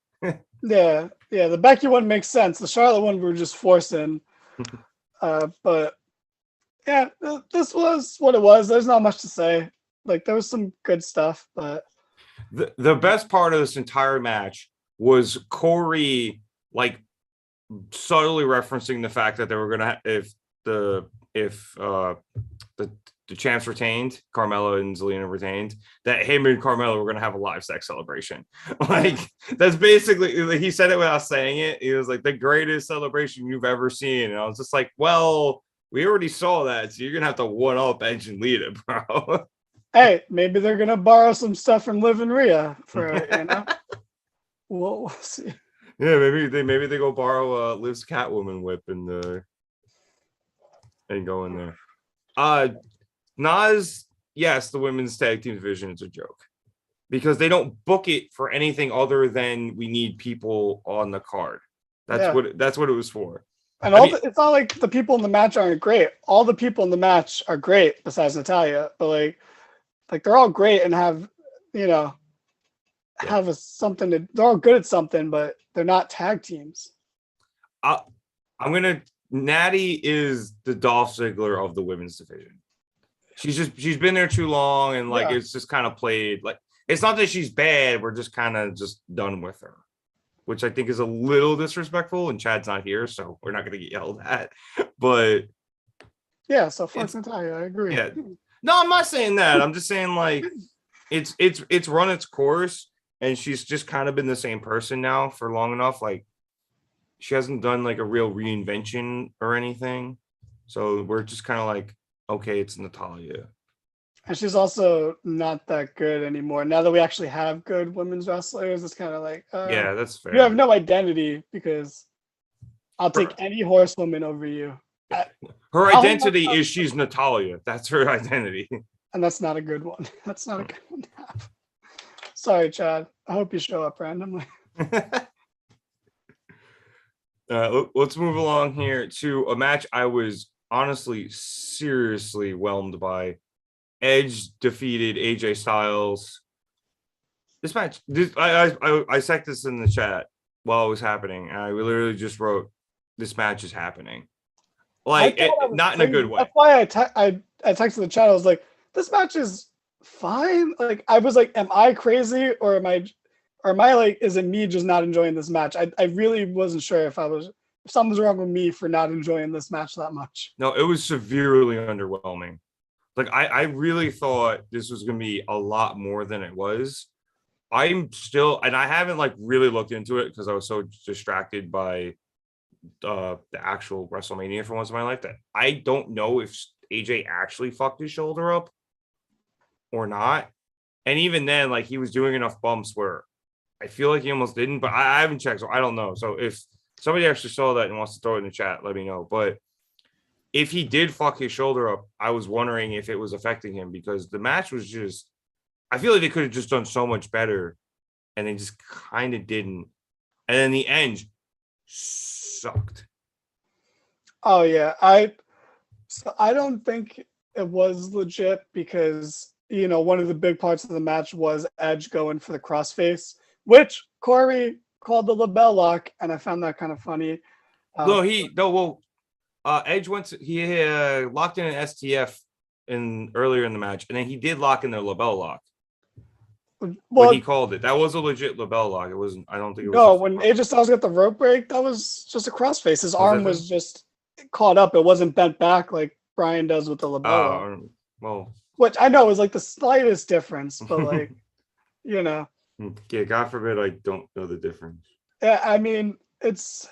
The Becky one makes sense. The Charlotte one we're just forcing. But yeah, this was what it was. There's not much to say. Like there was some good stuff, but
the best part of this entire match was Corey like subtly referencing the fact that they were gonna if the champs retained, Carmella and Zelina retained, that him and Carmella were gonna have a live sex celebration. Like that's basically, he said it without saying it. He was like, the greatest celebration you've ever seen, and I was just like, well, we already saw that, so you're gonna have to one up Edge and Lita, bro.
Hey, maybe they're gonna borrow some stuff from Liv and Rhea for we'll see.
Yeah, maybe they go borrow Liv's Catwoman whip and go in there. Nas, yes, the women's tag team division is a joke because they don't book it for anything other than we need people on the card. That's what it was for.
And it's not like the people in the match aren't great. All the people in the match are great besides Natalya, but like they're all great and have have something to. They're all good at something, but they're not tag teams.
Natty is the Dolph Ziggler of the women's division. She's been there too long, and like it's just kind of played like it's not that she's bad. We're just kind of just done with her, which I think is a little disrespectful. And Chad's not here, so we're not going to get yelled at. But
yeah, so fuck Natalia. I agree.
Yeah, no, I'm not saying that. I'm just saying like it's run its course, and she's just kind of been the same person now for long enough. Like she hasn't done like a real reinvention or anything, so we're just kind of like, okay, it's Natalia.
And she's also not that good anymore. Now that we actually have good women's wrestlers, it's kind of like,
yeah, that's fair.
You have no identity because I'll take any horsewoman over you.
Her identity is she's Natalia. That's her identity.
And that's not a good one. That's not a good one to have. Sorry, Chad. I hope you show up randomly.
Let's move along here to a match I was honestly seriously whelmed by. Edge defeated AJ Styles. This match, I said this in the chat while it was happening, and I literally just wrote, "This match is happening." Like, not in a good way.
That's why I texted the chat. I was like, "This match is fine." Like, I was like, "Am I crazy, or am I like, is it me just not enjoying this match?" I really wasn't sure if something's wrong with me for not enjoying this match that much.
No, it was severely underwhelming. Like, I really thought this was going to be a lot more than it was. I'm still, and I haven't like really looked into it because I was so distracted by the actual WrestleMania for once in my life that I don't know if AJ actually fucked his shoulder up or not. And even then, like, he was doing enough bumps where I feel like he almost didn't, but I haven't checked, so I don't know. So if somebody actually saw that and wants to throw it in the chat, let me know. But if he did fuck his shoulder up, I was wondering if it was affecting him because the match was just, I feel like they could have just done so much better and they just kind of didn't. And then the end sucked.
Oh yeah. I don't think it was legit because, you know, one of the big parts of the match was Edge going for the crossface, which Corey called the LaBelle lock, and I found that kind of funny.
Edge locked in an STF earlier in the match, and then he did lock in the LaBelle lock. When he called it, that was a legit LaBelle lock. It wasn't. I don't think it was.
No, when AJ Styles got the rope break, that was just a crossface. His arm was just caught up. It wasn't bent back like Brian does with the LaBelle.
Well,
which I know is like the slightest difference, but like, you know.
Yeah, God forbid I don't know the difference.
Yeah, I mean, there's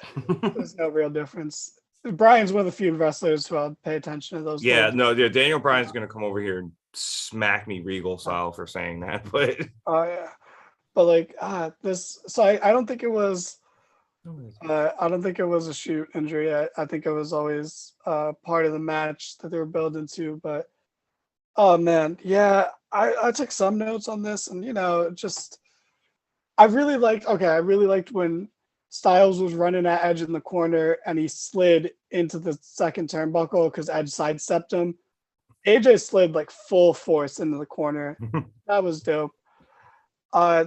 no real difference. Brian's one of the few wrestlers who I'll pay attention to those.
Yeah, Daniel Bryan's gonna come over here and smack me Regal style for saying that, but
yeah, but like so I don't think it was. I don't think it was a shoot injury. I think it was always part of the match that they were building to. But oh man, yeah, I took some notes on this, and you know, just I really liked when Styles was running at Edge in the corner and he slid into the second turnbuckle because Edge sidestepped him. AJ slid like full force into the corner. That was dope. Yeah,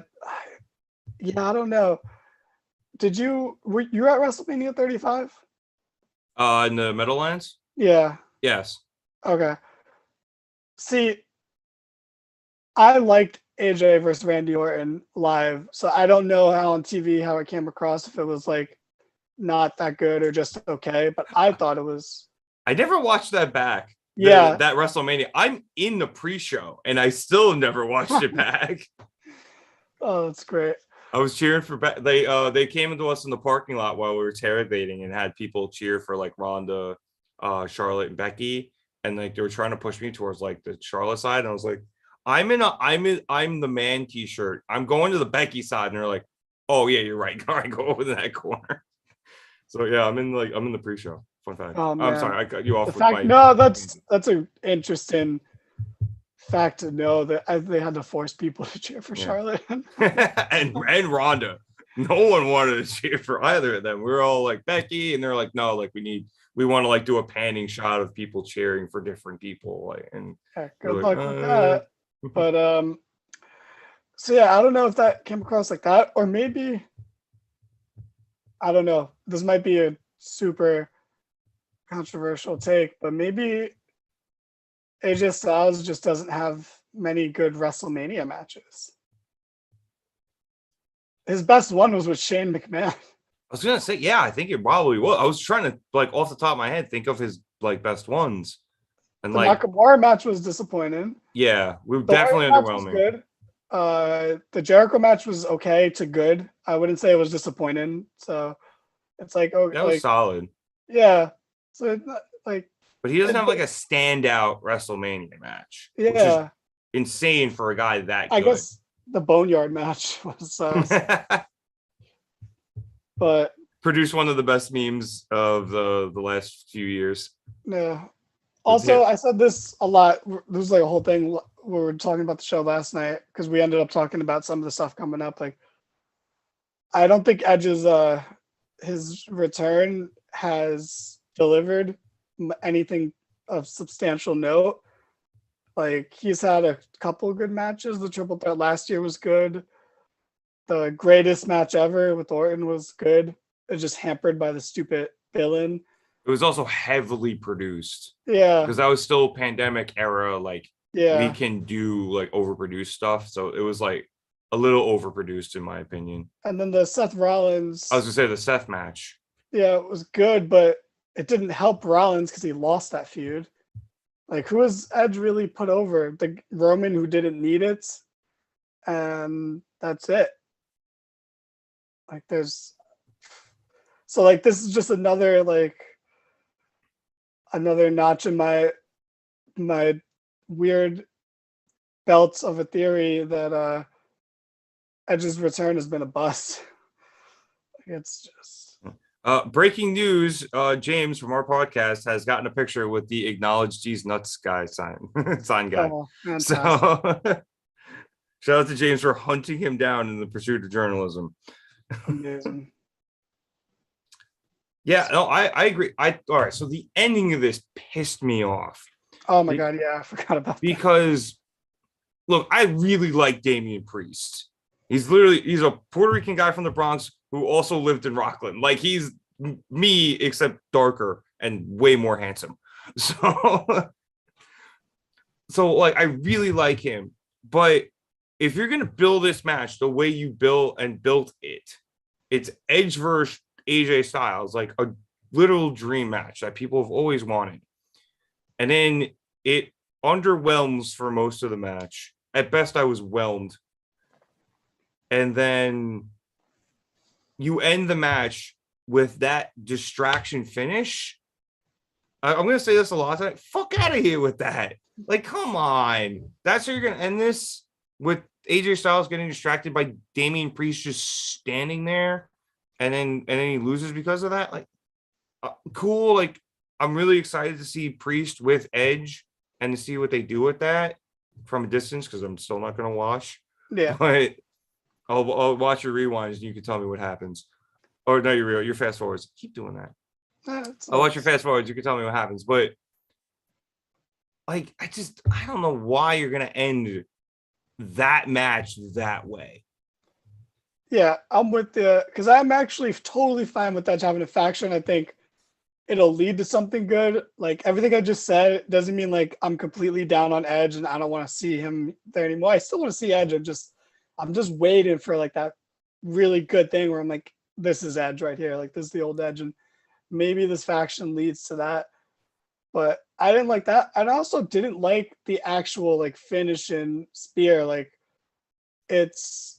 I don't know. Were you at WrestleMania 35?
In the Meadowlands?
Yeah.
Yes.
Okay. See, I liked AJ versus Randy Orton live, so I don't know how on TV how it came across, if it was like not that good or just okay, but I thought it was.
I never watched that back.
Yeah,
that WrestleMania. I'm in the pre-show and I still never watched it back.
Oh, that's great.
I was cheering for they came into us in the parking lot while we were tailgating and had people cheer for like Ronda, Charlotte, and Becky, and like they were trying to push me towards like the Charlotte side, and I was like, I'm the man t-shirt. I'm going to the Becky side, and they're like, oh yeah, you're right. All right, go over to that corner. So yeah, I'm in the pre-show. Fun fact.
Oh,
I'm sorry, I cut you off.
That's an interesting fact to know that they had to force people to cheer for Charlotte
and Ronda. No one wanted to cheer for either of them. We were all like Becky, and they're like, no, like we want to like do a panning shot of people cheering for different people. Like, and
good luck with that. But So yeah, I don't know if that came across like that, or maybe I don't know. This might be a super controversial take, but maybe AJ Styles just doesn't have many good WrestleMania matches. His best one was with Shane McMahon.
I was gonna say, yeah, I think it probably was. I was trying to like off the top of my head think of his like best ones, and
The
like,
Nakamura match was disappointing.
yeah, we were
The
definitely
Orton match was
underwhelming.
good. The Jericho match was okay to good. I wouldn't say it was disappointing. So it's like, oh,
That was
like
solid,
yeah. So it's not, like,
but he doesn't
it,
have like a standout WrestleMania match, which is
yeah.
insane for a guy that
I
good.
guess the Boneyard match was, but
Produced one of the best memes of the last few years.
yeah.
With
Also,
him.
I said this a lot. There was like a whole thing where we were talking about the show last night because we ended up talking about some of the stuff coming up. Like, I don't think Edge's his return has delivered anything of substantial note. Like, he's had a couple good matches. The triple threat last year was good. The greatest match ever with Orton was good. It was just hampered by the stupid villain.
It was also heavily produced
Yeah,
because that was still pandemic era. Like, we
yeah.
can do like overproduced stuff, so it was like a little overproduced in my opinion.
And then the Seth
I was
Rollins,
gonna say the Seth match.
yeah, it was good, but it didn't help Rollins because he lost that feud. Like, who has Edge really put over? The Roman who didn't need it, and that's it. Like, there's so like this is just another notch in my weird belts of a theory that Edge's return has been a bust. It's just
Breaking news: James from our podcast has gotten a picture with the "Acknowledge these nuts" guy sign guy.
oh, fantastic.
So shout out to James for hunting him down in the pursuit of journalism.
Amazing.
Yeah, no, I agree. All right. So the ending of this pissed me off.
Oh my god, yeah, I forgot about that.
Because look, I really like Damian Priest. He's a Puerto Rican guy from the Bronx who also lived in Rockland. Like, he's me except darker and way more handsome. So like, I really like him. But if you're gonna build this match the way you built it, it's Edge versus AJ Styles, like a literal dream match that people have always wanted. And then it underwhelms for most of the match. At best, I was whelmed. And then you end the match with that distraction finish. I'm going to say this a lot tonight. Fuck out of here with that. Like, come on. That's how you're going to end this, with AJ Styles getting distracted by Damian Priest just standing there, and then he loses because of that. Like, cool. Like, I'm really excited to see Priest with Edge and to see what they do with that from a distance, because I'm still not going to watch.
Yeah.
But I'll watch your rewinds and you can tell me what happens. Or no, your fast forwards. Keep doing that. I'll watch your fast forwards. You can tell me what happens. But like, I don't know why you're gonna end that match that way.
Yeah, I'm with the because I'm actually totally fine with that having a faction. I think it'll lead to something good. Like, everything I just said doesn't mean like I'm completely down on Edge and I don't want to see him there anymore. I still want to see Edge. I'm just waiting for like that really good thing where I'm like, this is Edge right here. Like, this is the old Edge, and maybe this faction leads to that. But I didn't like that. And I also didn't like the actual like finish in spear. Like, it's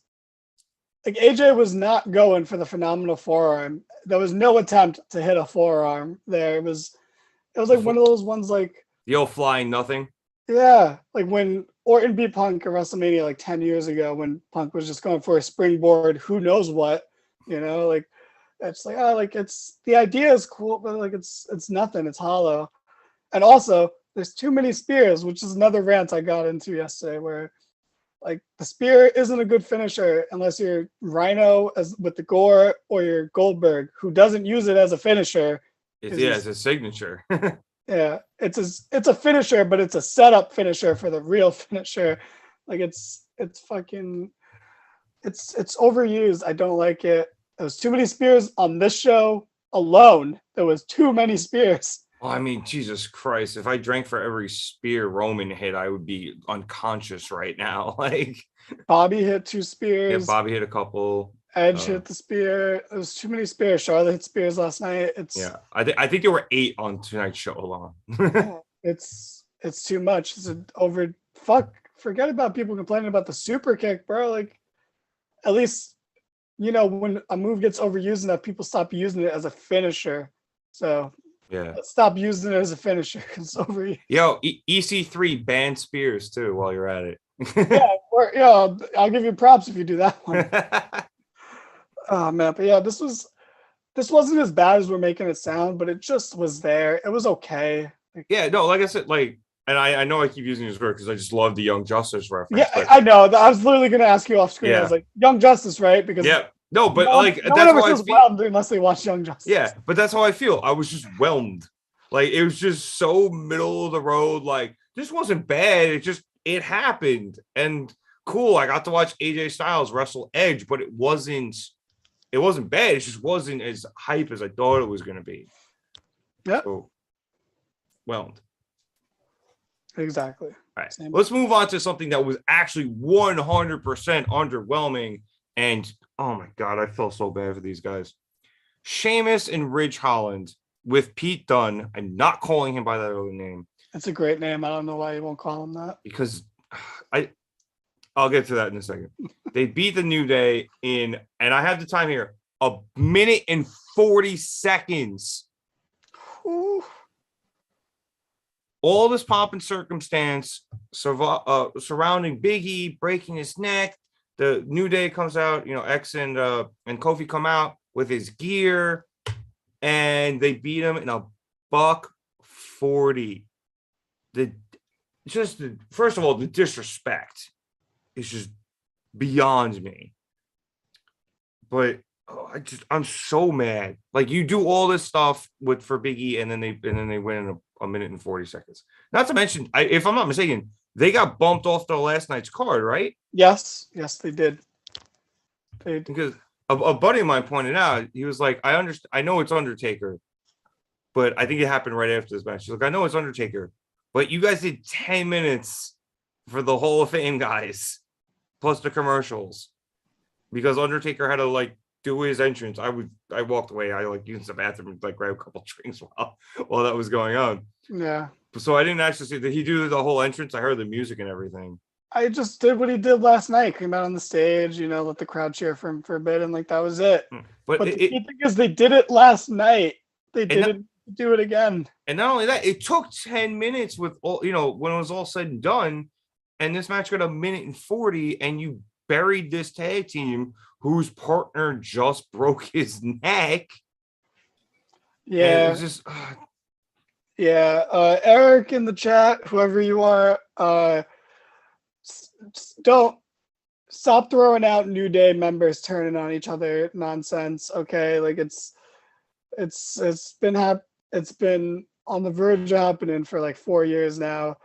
like AJ was not going for the phenomenal forearm. There was no attempt to hit a forearm there. It was like one of those ones like
the old flying nothing.
Yeah, like when Orton beat Punk at WrestleMania like 10 years ago, when Punk was just going for a springboard, who knows what, like it's like, oh, like it's the idea is cool, but like it's nothing, it's hollow. And also there's too many spears, which is another rant I got into yesterday, where like the spear isn't a good finisher unless you're Rhino as with the Gore, or you're Goldberg, who doesn't use it as a finisher.
It's a signature.
Yeah, it's a finisher, but it's a setup finisher for the real finisher. Like, it's fucking it's overused. I don't like it. There's too many spears on this show alone. There was too many spears.
Well, I mean, Jesus Christ, if I drank for every spear Roman hit, I would be unconscious right now. Like,
Bobby hit 2
yeah,
spears.
Bobby hit a couple.
Edge hit the spear. There's too many spears. Charlotte hit spears last night.
I think there were 8 on tonight's show alone.
It's too much. It's an over. Forget about people complaining about the super kick, bro. Like, at least, when a move gets overused enough, people stop using it as a finisher. So
yeah,
let's stop using it as a finisher because it's overused.
Yo, EC3 banned spears too while you're at it.
I'll give you props if you do that one. Oh man, but yeah, this wasn't as bad as we're making it sound, but it just was there. It was okay.
Yeah, no, like I said, like, and I know I keep using this word because I just love the Young Justice reference.
Yeah,
but,
I know. I was literally going to ask you off screen.
Yeah.
I was like, Young Justice, right? Because
no, but
no
like
one
that's
ever
how I
feels
feel.
whelmed unless they watch Young Justice.
Yeah, but that's how I feel. I was just whelmed. Like, it was just so middle of the road. Like, this wasn't bad. It happened. And cool, I got to watch AJ Styles wrestle Edge, but it wasn't bad. It just wasn't as hype as I thought it was going to be.
Yeah.
So, whelmed.
Exactly.
All right. Let's move on to something that was actually 100% underwhelming. And, oh my God, I felt so bad for these guys. Sheamus and Ridge Holland with Pete Dunne. I'm not calling him by that other name.
That's a great name. I don't know why you won't call him that.
Because I'll get to that in a second. They beat the New Day in, and I have the time here, 1 minute and 40 seconds.
Ooh.
All this pomp and circumstance surrounding Big E breaking his neck. The New Day comes out, X and Kofi come out with his gear, and they beat him in $140. First of all, the disrespect is just beyond me. But I'm so mad. Like, you do all this stuff for Big E, and then they win in 1 minute and 40 seconds. Not to mention, if I'm not mistaken, they got bumped off the last night's card, right?
Yes, they did.
Because a buddy of mine pointed out, he was like, I know it's Undertaker, but I think it happened right after this match. He's like, I know it's Undertaker, but you guys did 10 minutes for the Hall of Fame guys, plus the commercials, because Undertaker had to do his entrance. I walked away. I used the bathroom and grab a couple drinks while that was going on.
Yeah.
So I didn't actually see, did he do the whole entrance? I heard the music and everything.
I just did what he did last night. Came out on the stage, let the crowd cheer for him for a bit, and that was it. But the key thing is, they did it last night. They didn't do it again.
And not only that, it took 10 minutes with all, when it was all said and done, and this match got 1 minute and 40, and you buried this tag team whose partner just broke his neck.
Yeah.
And it was just.
Yeah. Eric in the chat, whoever you are, don't stop throwing out New Day members turning on each other nonsense. Okay, it's been on the verge of happening for 4 years now.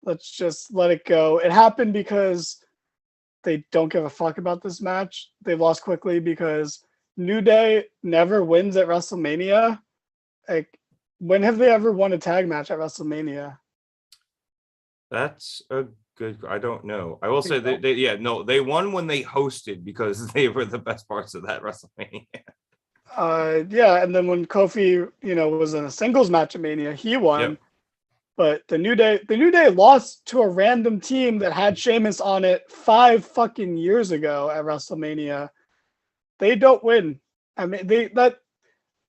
Let's just let it go. It happened because they don't give a fuck about this match. They lost quickly because New Day never wins at WrestleMania. When have they ever won a tag match at WrestleMania?
That's a good. I don't know. I will say they won when they hosted because they were the best parts of that WrestleMania.
And then when Kofi, was in a singles match at Mania, he won. Yep. But the New Day lost to a random team that had Sheamus on it 5 fucking years ago at WrestleMania. They don't win. I mean,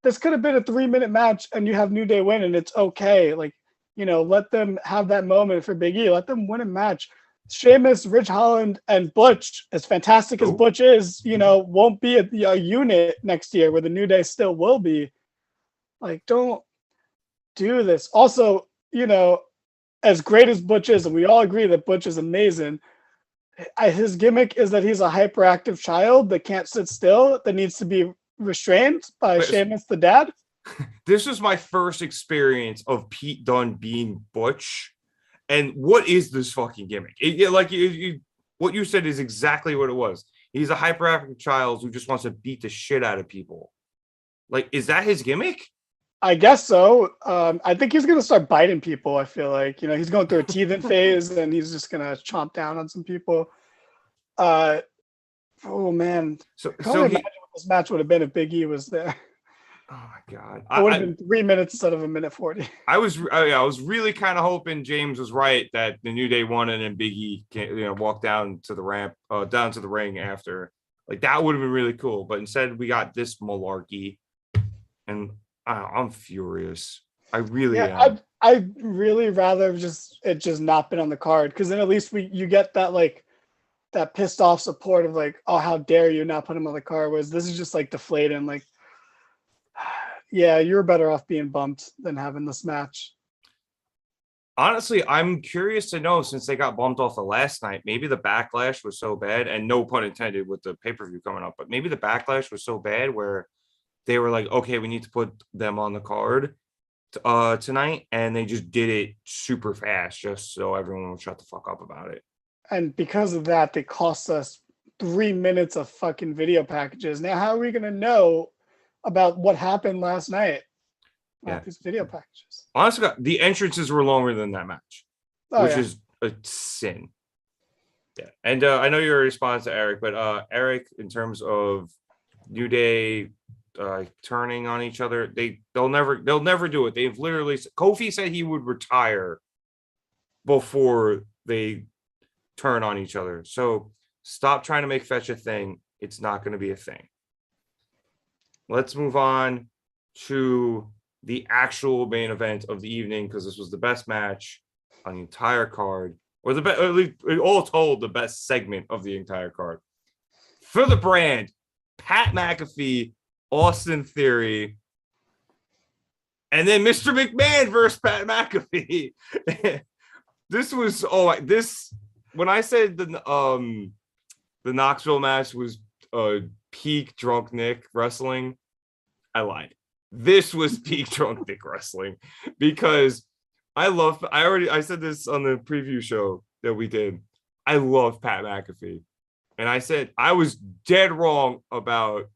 this could have been a 3-minute match and you have New Day win and it's okay. Let them have that moment for Big E. Let them win a match. Sheamus, Ridge Holland, and Butch, as fantastic as Butch is, won't be a unit next year where the New Day still will be. Don't do this. Also, as great as Butch is, and we all agree that Butch is amazing, his gimmick is that he's a hyperactive child that can't sit still, that needs to be restrained by Sheamus the dad.
This was my first experience of Pete Dunne being Butch. And what is this fucking gimmick? What you said is exactly what it was. He's a hyperactive child who just wants to beat the shit out of people. Like, is that his gimmick?
I guess so. I think he's gonna start biting people. I feel like he's going through a teething phase, and he's just gonna chomp down on some people. Oh man,
So
I can't imagine what this match would have been if Big E was there.
oh my god,
It would have been 3 minutes instead of a minute 40.
I was really kind of hoping James was right that the New Day won and then Big E walk down to the ramp, down to the ring after. Like that would have been really cool, but instead we got this malarkey, and I'm furious. I really am.
I'd really rather it just not been on the card, because then at least you get that that pissed off support of like, oh, how dare you not put him on the card, whereas this is just like deflating, like, yeah, you're better off being bumped than having this match.
Honestly, I'm curious to know, since they got bumped off the last night, maybe the backlash was so bad, and no pun intended with the pay-per-view coming up, but maybe the backlash was so bad where they were like, okay, we need to put them on the card tonight, and they just did it super fast just so everyone will shut the fuck up about it.
And because of that, they cost us 3 minutes of fucking video packages. Now, how are we going to know about what happened last night?
Yeah,
these video packages.
Honestly, the entrances were longer than that match, which is a sin. Yeah, and I know your response to Eric, but Eric, in terms of New Day turning on each other, they'll never do it. They've literally, Kofi said he would retire before they turn on each other. So stop trying to make fetch a thing. It's not going to be a thing. Let's move on to the actual main event of the evening, because this was the best match on the entire card, or the best, at least all told, the best segment of the entire card. For the brand, Pat McAfee, Austin Theory, and then Mr. McMahon versus Pat McAfee. When I said the Knoxville match was peak drunk Nick wrestling, I lied. This was peak drunk Nick wrestling, because I said this on the preview show that we did. I love Pat McAfee, and I said I was dead wrong about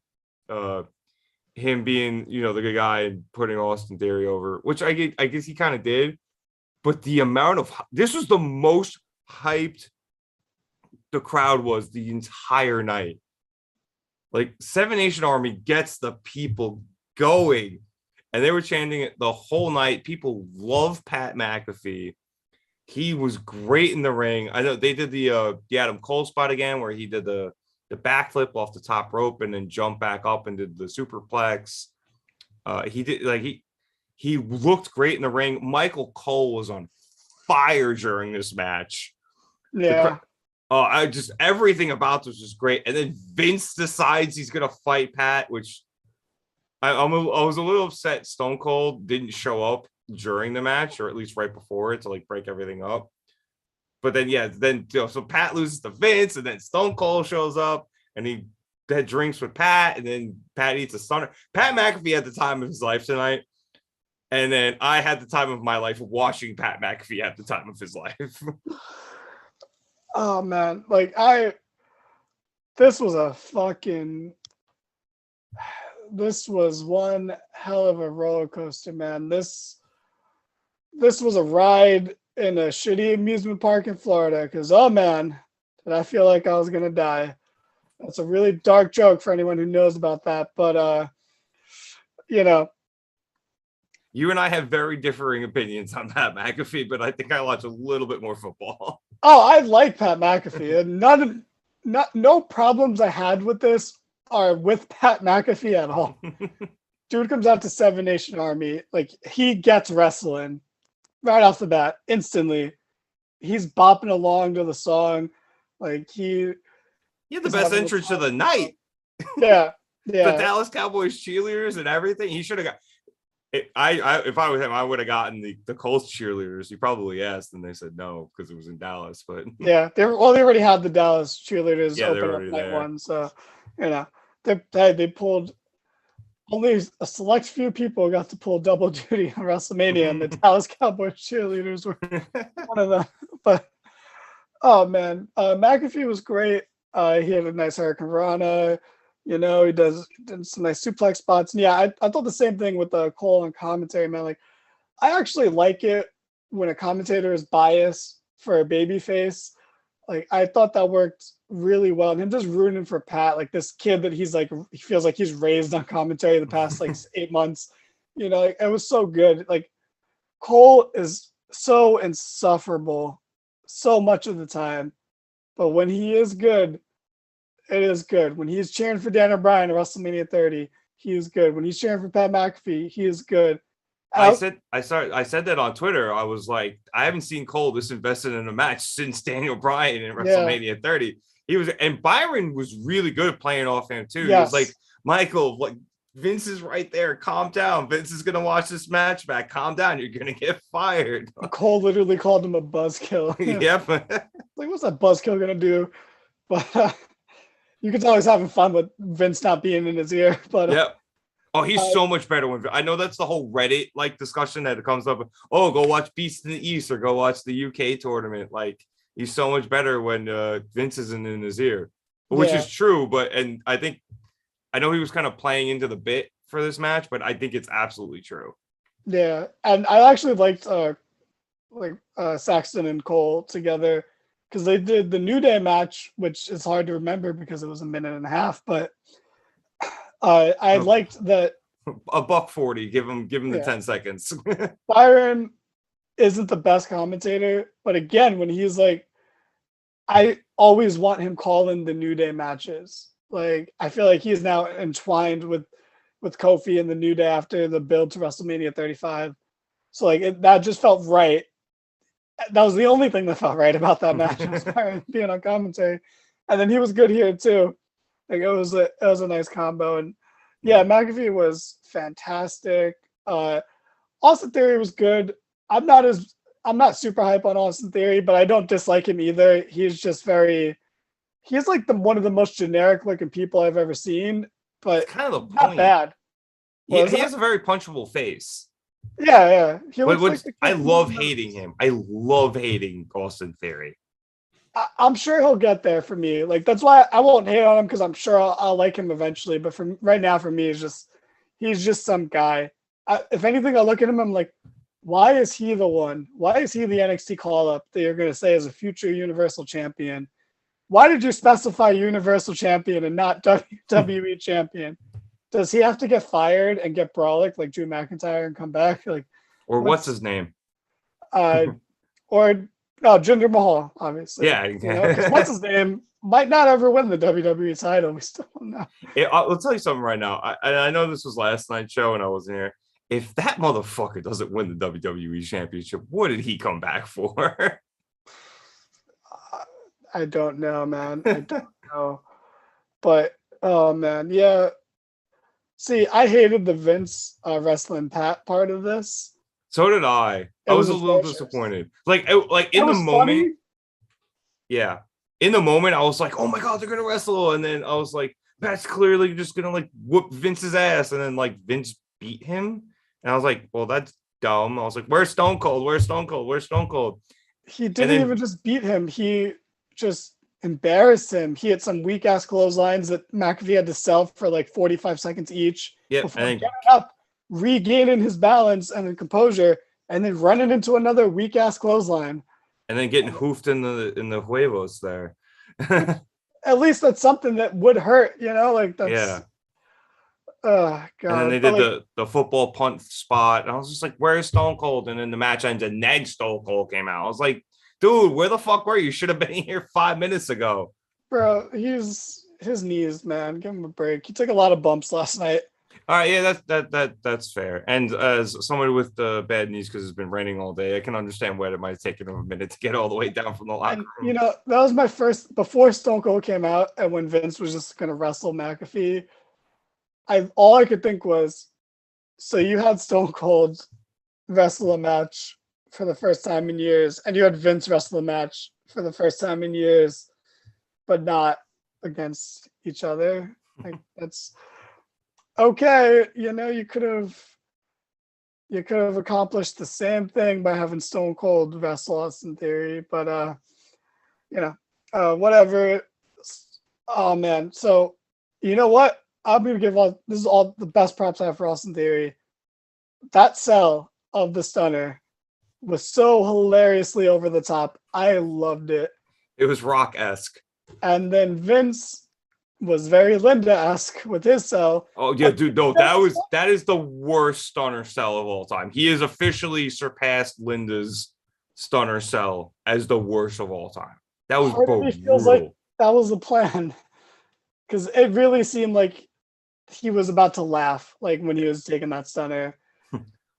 him being the good guy and putting Austin Theory over, which I guess he kind of did. But the amount of this was the most hyped the crowd was the entire night. Like, Seven Nation Army gets the people going, and they were chanting it the whole night. People love Pat McAfee. He was great in the ring. I know they did the Adam Cole spot again, where he did the backflip off the top rope and then jumped back up and did the superplex. He looked great in the ring. Michael Cole was on fire during this match.
Yeah.
Everything about this was great. And then Vince decides he's gonna fight Pat, which I was a little upset Stone Cold didn't show up during the match, or at least right before it, to like break everything up. But then so Pat loses to Vince, and then Stone Cold shows up, and he had drinks with Pat, and then Pat eats a stunner. Pat McAfee had the time of his life tonight, and then I had the time of my life watching Pat McAfee at the time of his life.
Oh man, this was one hell of a roller coaster, man. This was a ride in a shitty amusement park in Florida, because, oh man, did I feel like I was gonna die. That's a really dark joke for anyone who knows about that, but
you and I have very differing opinions on Pat McAfee, but I think I watch a little bit more football.
Oh, I like Pat McAfee. No problems I had with this are with Pat McAfee at all. Dude comes out to Seven Nation Army, like, he gets wrestling right off the bat, instantly. He's bopping along to the song, like he
had the best entrance of the night.
Yeah.
The Dallas Cowboys cheerleaders and everything. He should have got. If I was him, I would have gotten the Colts cheerleaders. He probably asked, and they said no because it was in Dallas. But
yeah, they already had the Dallas cheerleaders open up night one, so they pulled. Only a select few people got to pull double duty on WrestleMania, and the Dallas Cowboys cheerleaders were one of them. But oh man, McAfee was great. He had a nice Hurricane Rana. He did some nice suplex spots. And yeah, I thought the same thing with Cole on commentary, man. Like, I actually like it when a commentator is biased for a baby face. Like, I thought that worked really well. And him just rooting for Pat, like this kid that he's like, he feels like he's raised on commentary the past like 8 months. Like, it was so good. Like, Cole is so insufferable so much of the time. But when he is good, it is good. When he's cheering for Daniel Bryan at WrestleMania 30, he is good. When he's cheering for Pat McAfee, he is good.
I said that on Twitter. I was like, I haven't seen Cole this invested in a match since Daniel Bryan in WrestleMania 30. And Byron was really good at playing off him too. Yes. He was like, Michael, like, Vince is right there. Calm down. Vince is gonna watch this match back. Calm down. You're gonna get fired.
Cole literally called him a buzzkill.
Yep.
Like, what's that buzzkill gonna do? But you can tell he's having fun with Vince not being in his ear. But
yep. Oh, he's so much better when I know that's the whole Reddit like discussion that comes up. Oh, go watch Beast in the East or go watch the UK tournament. Like, he's so much better when Vince isn't in his ear, which is true. But I know he was kind of playing into the bit for this match, but I think it's absolutely true.
Yeah, and I actually liked Saxton and Cole together because they did the New Day match, which is hard to remember because it was a minute and a half. But I liked that.
$140. Give him the 10 seconds.
Byron isn't the best commentator, but again, when he's like, I always want him calling the New Day matches. Like, I feel like he's now entwined with Kofi and the New Day after the build to WrestleMania 35. So like that just felt right. That was the only thing that felt right about that match. Was being on commentary, and then he was good here too. Like, it was a nice combo, and yeah, McAfee was fantastic. Austin Theory was good. I'm not super hype on Austin Theory, but I don't dislike him either. He's like one of the most generic looking people I've ever seen, but
it's kind of the
not
point.
bad.
He has a very punchable face.
Yeah.
I love hating him. I love hating Austin Theory.
I'm sure he'll get there for me. Like, that's why I won't hate on him, because I'm sure I'll like him eventually. But for right now, for me, he's just some guy. If anything, I look at him, I'm like, why is he the one? Why is he the NXT call-up that you're going to say is a future Universal Champion? Why did you specify Universal Champion and not WWE Champion? Does he have to get fired and get brolic like Drew McIntyre and come back? Like,
or what's his name?
Jinder Mahal, obviously.
Yeah,
because what's his name might not ever win the WWE title. We still don't know.
I'll tell you something right now. I know this was last night's show and I wasn't here. If that motherfucker doesn't win the WWE Championship, what did he come back for?
I don't know, man. I don't know. But, oh, man, yeah. See, I hated the Vince wrestling Pat part of this.
So did I. I was a little disappointed. Like in the moment. Funny. Yeah. In the moment, I was like, oh my God, they're going to wrestle. And then I was like, Pat's clearly just going to like whoop Vince's ass. And then like Vince beat him. And I was like, well, that's dumb. I was like, where's Stone Cold? Where's Stone Cold? Where's Stone Cold?
He didn't even just beat him. He just embarrassed him. He had some weak ass clotheslines that McAfee had to sell for like 45 seconds each.
Yeah,
before getting up, regaining his balance and the composure, and then running into another weak ass clothesline.
And then getting hoofed in the huevos there.
At least that's something that would hurt, like that's.
Yeah.
Oh God.
And then they did the football punt spot. And I was just like, where's Stone Cold? And then the match ends and then Stone Cold came out. I was like, dude, where the fuck were you? You should have been here 5 minutes ago.
Bro, his knees, man. Give him a break. He took a lot of bumps last night.
All right, yeah, that's fair. And as somebody with the bad knees because it's been raining all day, I can understand why it might have taken him a minute to get all the way down from the locker room.
That was my first before Stone Cold came out, and when Vince was just gonna wrestle McAfee. All I could think was, so you had Stone Cold wrestle a match for the first time in years, and you had Vince wrestle a match for the first time in years, but not against each other. Like, that's okay. You could have accomplished the same thing by having Stone Cold wrestle Austin Theory, but whatever. Oh man. So you know what? I'm gonna give all this is all the best props I have for Austin Theory. That sell of the stunner was so hilariously over the top. I loved it.
It was Rock-esque.
And then Vince was very Linda-esque with his sell.
Oh yeah, dude. No, that is the worst stunner cell of all time. He has officially surpassed Linda's stunner cell as the worst of all time. That was
Part of me feels like
brutal.
that was the plan because it really seemed like he was about to laugh, like when he was taking that stunner.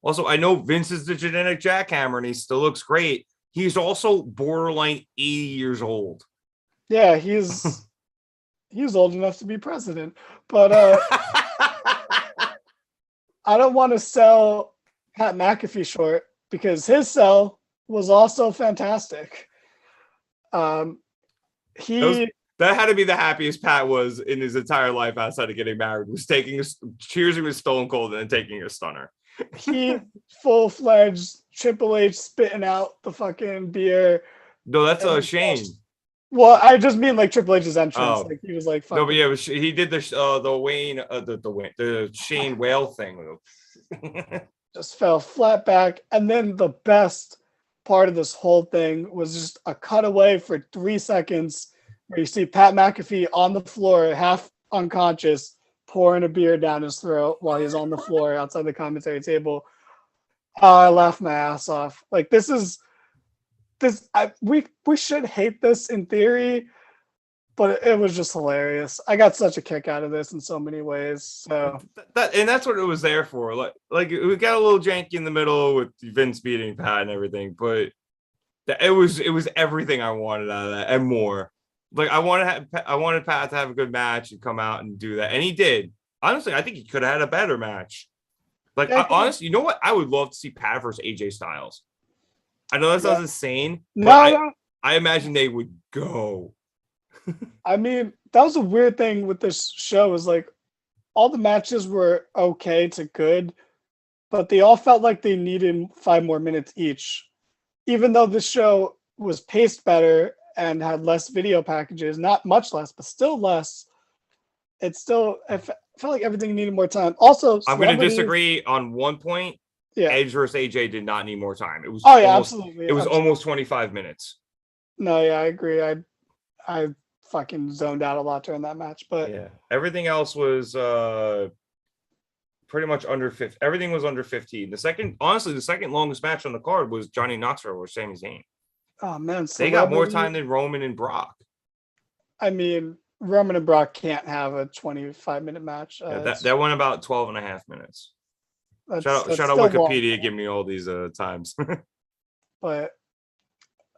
Also, I know Vince is the genetic jackhammer and he still looks great. He's also borderline 80 years old.
Yeah, he's old enough to be president, but I don't want to sell Pat McAfee short because his sell was also fantastic. He
That had to be the happiest Pat was in his entire life outside of getting married, was cheersing with Stone Cold and then taking a stunner.
he full-fledged Triple H spitting out the fucking beer.
No, that's Shane.
Well, I just mean like Triple H's entrance.
Oh.
Like he was like,
no, but yeah, he did the Wayne, the Shane Whale thing.
just fell flat back. And then the best part of this whole thing was just a cutaway for 3 seconds where you see Pat McAfee on the floor, half unconscious, pouring a beer down his throat while he's on the floor outside the commentary table. I laughed my ass off. Like we should hate this in theory, but it was just hilarious. I got such a kick out of this in so many ways. So
and that's what it was there for. Like we got a little janky in the middle with Vince beating Pat and everything, but it was everything I wanted out of that and more. Like I wanted Pat to have a good match and come out and do that, and he did. Honestly, I think he could have had a better match. Like honestly, you know what? I would love to see Pat versus AJ Styles. I know that sounds insane, but I imagine they would go.
I mean, that was a weird thing with this show is like all the matches were okay to good, but they all felt like they needed 5 more minutes each. Even though this show was paced better and had less video packages, not much less, but still less, I felt like everything needed more time. Also,
I'm going to disagree on one point.
Yeah.
Edge versus AJ did not need more time. It was
absolutely.
It was almost 25 minutes.
No, yeah, I agree. I fucking zoned out a lot during that match, but
yeah, everything else was pretty much under 50. Everything was under 15. The second longest match on the card was Johnny Knoxville or Sami Zayn.
Oh man,
they got more time than Roman and Brock.
I mean, Roman and Brock can't have a 25-minute match.
That went about 12 and a half minutes. Shout out Wikipedia giving me all these times.
But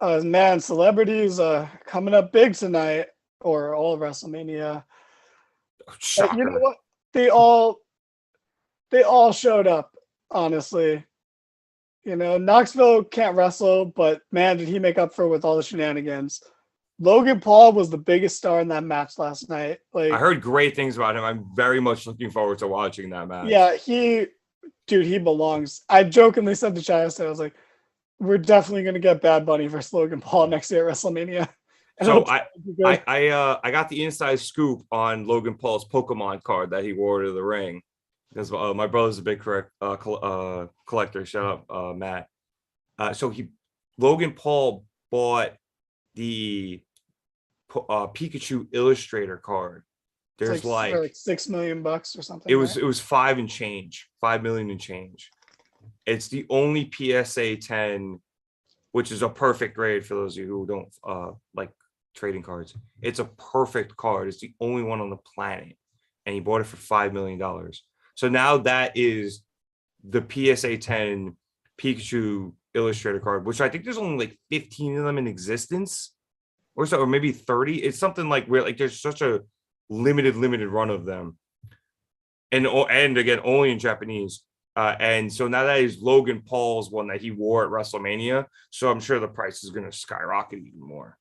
man, celebrities coming up big tonight or all of WrestleMania.
Shocker.
You know what? They all showed up, honestly. You know, Knoxville can't wrestle, but man, did he make up for it with all the shenanigans. Logan Paul was the biggest star in that match last night. Like,
I heard great things about him. I'm very much looking forward to watching that match.
Yeah, he belongs. I jokingly said to Chaz, I was like, we're definitely going to get Bad Bunny versus Logan Paul next year at WrestleMania.
So I got the inside scoop on Logan Paul's Pokemon card that he wore to the ring because my brother's a big collector. Shout out Matt. So Logan Paul bought the Pikachu Illustrator card. There's like
$6 million or something.
It was 5 million and change. It's the only PSA 10, which is a perfect grade for those of you who don't like trading cards. It's a perfect card. It's the only one on the planet, and he bought it for $5 million. So now that is the PSA 10 Pikachu Illustrator card, which I think there's only like 15 of them in existence, or so, or maybe 30. It's something like where like there's such a limited run of them, and again only in Japanese. And so now that is Logan Paul's one that he wore at WrestleMania. So I'm sure the price is going to skyrocket even more.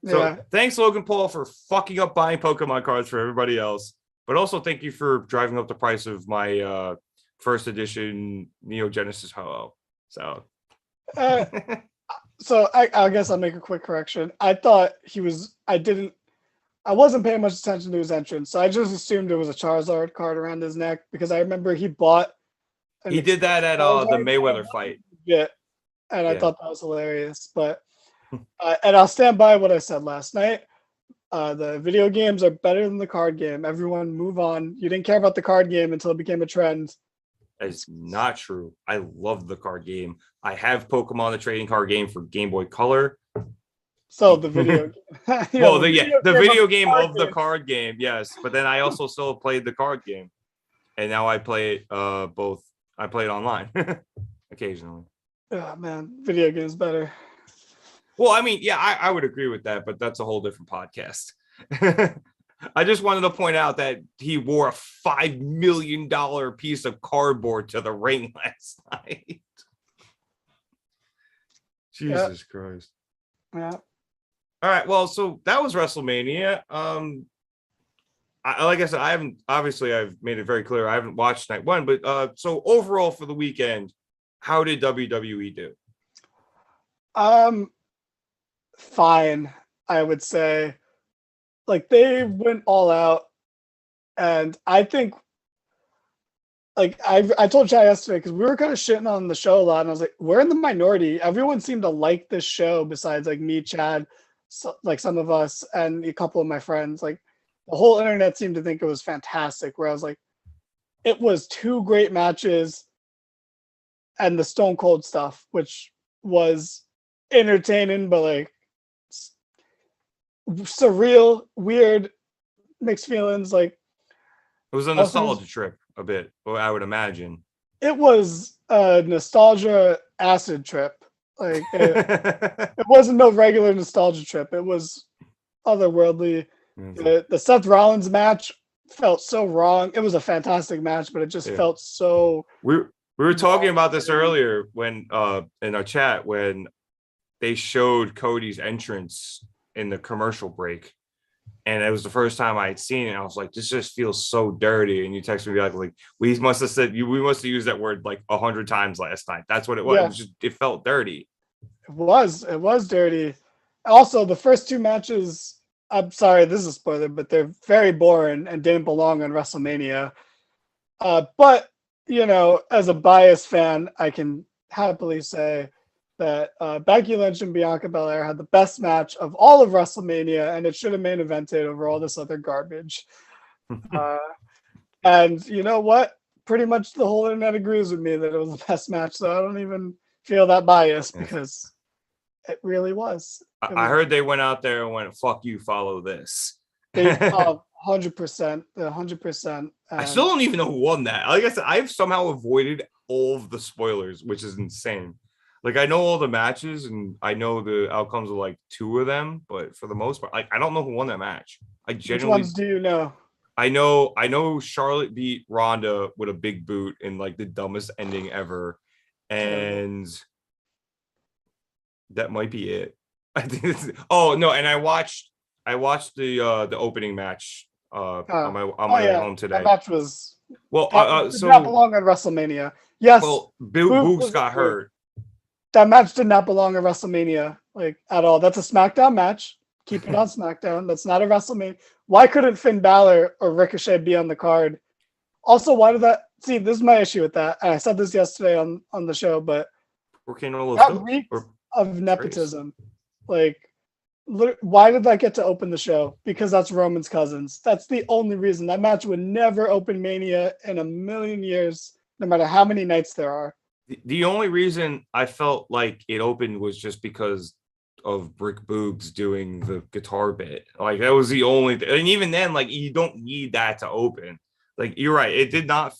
So thanks, Logan Paul, for fucking up buying Pokemon cards for everybody else. But also thank you for driving up the price of my first edition Neo Genesis Ho-Oh. So,
so I guess I'll make a quick correction. I thought I didn't I wasn't paying much attention to his entrance, so I just assumed it was a Charizard card around his neck because I remember he bought.
He did that at the Mayweather fight.
Yeah, and I thought that was hilarious. But and I'll stand by what I said last night. The video games are better than the card game. Everyone move on. You didn't care about the card game until it became a trend.
It's not true. I love the card game. I have Pokemon the trading card game for Game Boy Color.
So the video game.
The video game of the card game, yes. But then I also still played the card game. And now I play it both. I play it online occasionally.
Oh man, video games better.
Well, I mean, yeah, I would agree with that, but that's a whole different podcast. I just wanted to point out that he wore a $5 million piece of cardboard to the ring last night. Jesus Christ.
Yeah.
All right. Well, so that was WrestleMania. Like I said, I've made it very clear I haven't watched night one, but so overall for the weekend, how did WWE do?
Fine, I would say. Like they went all out, and I think, like I told Chad yesterday because we were kind of shitting on the show a lot, and I was like, we're in the minority. Everyone seemed to like this show besides like me, Chad, like some of us, and a couple of my friends. Like the whole internet seemed to think it was fantastic. Where I was like, it was two great matches, and the Stone Cold stuff, which was entertaining, but like surreal, weird, mixed feelings. Like
it was a nostalgia trip a bit, I would imagine.
It was a nostalgia acid trip. Like it wasn't no regular nostalgia trip. It was otherworldly. The Seth Rollins match felt so wrong. It was a fantastic match, but it just felt so.
We were talking about this earlier when in our chat when they showed Cody's entrance in the commercial break, and it was the first time I had seen it. I was like, this just feels so dirty. And you texted me like we must have used that word like 100 times last night. That's what it was. It felt dirty.
It was dirty. Also, the first two matches, I'm sorry, this is a spoiler, but they're very boring and didn't belong on WrestleMania. But you know, as a biased fan, I can happily say that Becky Lynch and Bianca Belair had the best match of all of WrestleMania, and it should have main evented over all this other garbage. And you know what? Pretty much the whole internet agrees with me that it was the best match, so I don't even feel that biased because it really was.
I heard they went out there and went, fuck you, follow this.
100%. 100%.
I still don't even know who won that. Like I said, I've somehow avoided all of the spoilers, which is insane. Like I know all the matches and I know the outcomes of like two of them, but for the most part, like I don't know who won that match.
Which ones do you know?
I know Charlotte beat Ronda with a big boot in like the dumbest ending ever, and that might be it. I think. Oh no, and I watched the opening match on my way home today.
That match was
did
not belong on WrestleMania. Yes,
well, Boogs got hurt.
That match did not belong on WrestleMania, like at all. That's a SmackDown match. Keep it on SmackDown. That's not a WrestleMania. Why couldn't Finn Balor or Ricochet be on the card? Also, why did that? See, this is my issue with that. And I said this yesterday on the show, but that reeks of nepotism. Like, why did that get to open the show? Because that's Roman's cousins. That's the only reason. That match would never open Mania in a million years, no matter how many nights there are.
The only reason I felt like it opened was just because of Rick Boogs doing the guitar bit. Like that was the only thing. And even then, like you don't need that to open. Like you're right. It did not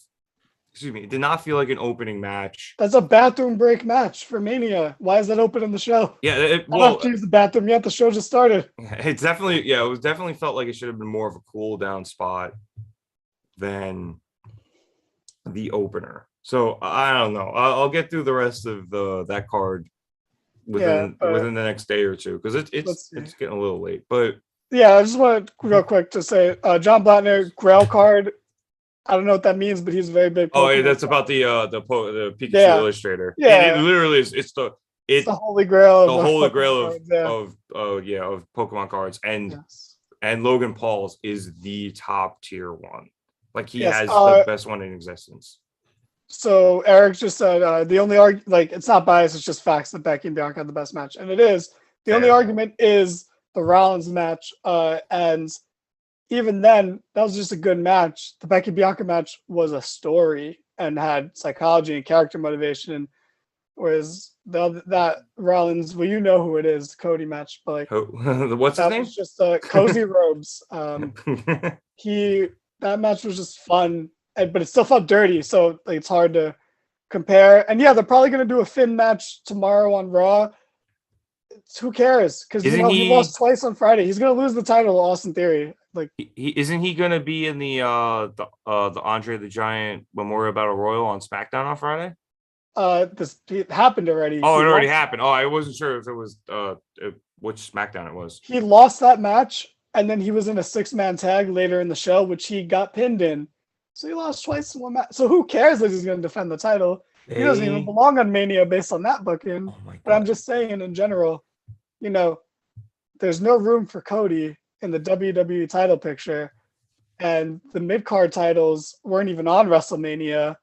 feel like an opening match.
That's a bathroom break match for Mania. Why is that open in the show?
Yeah,
I don't have to use the bathroom yet. The show just started.
It was definitely felt like it should have been more of a cool down spot than the opener. So I don't know. I'll get through the rest of that card within the next day or two because it's getting a little late. But
yeah, I just want real quick to say John Blattner Grail card. I don't know what that means, but he's a very big.
Oh, yeah, that's about the Pikachu Illustrator.
Yeah,
and it literally is. It's the
holy grail.
The holy grail of Pokemon cards, and And Logan Paul's is the top tier one. Like he
Yes,
has the best one in existence.
So Eric just said the only like it's not bias, it's just facts that Becky and Bianca had the best match, and it is. The only argument is the Rollins match, and even then, that was just a good match. The Becky Bianca match was a story and had psychology and character motivation, whereas that Rollins, well, you know who it is, the Cody match, but like
What's his
that
name?
was just Cozy Robes. That match was just fun, but it still felt dirty, so like, it's hard to compare. And yeah, they're probably gonna do a Finn match tomorrow on Raw. Who cares? Because you know he lost twice on Friday. He's gonna lose the title to Austin Theory. Like
isn't he gonna be in the Andre the Giant Memorial Battle Royal on SmackDown on Friday?
It happened already.
Oh, it already happened. Oh, I wasn't sure if it was which SmackDown it was.
He lost that match, and then he was in a 6-man tag later in the show, which he got pinned in. So he lost twice in one match. So who cares that he's gonna defend the title? He doesn't even belong on Mania based on that booking. Oh my God. But I'm just saying in general, you know, there's no room for Cody in the WWE title picture, and the mid-card titles weren't even on WrestleMania.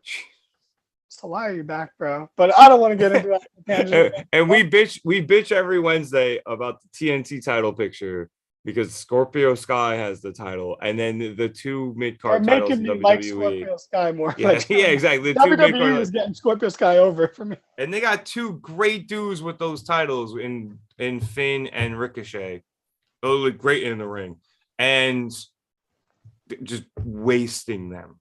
So why are you back, bro? But I don't want to get into that.
And we bitch every Wednesday about the TNT title picture because Scorpio Sky has the title, and then the two mid-card titles in WWE. Like
Scorpio Sky more.
Yeah, exactly. The
WWE is getting Scorpio Sky over for me.
And they got two great dudes with those titles in Finn and Ricochet. They look great in the ring, and just wasting them.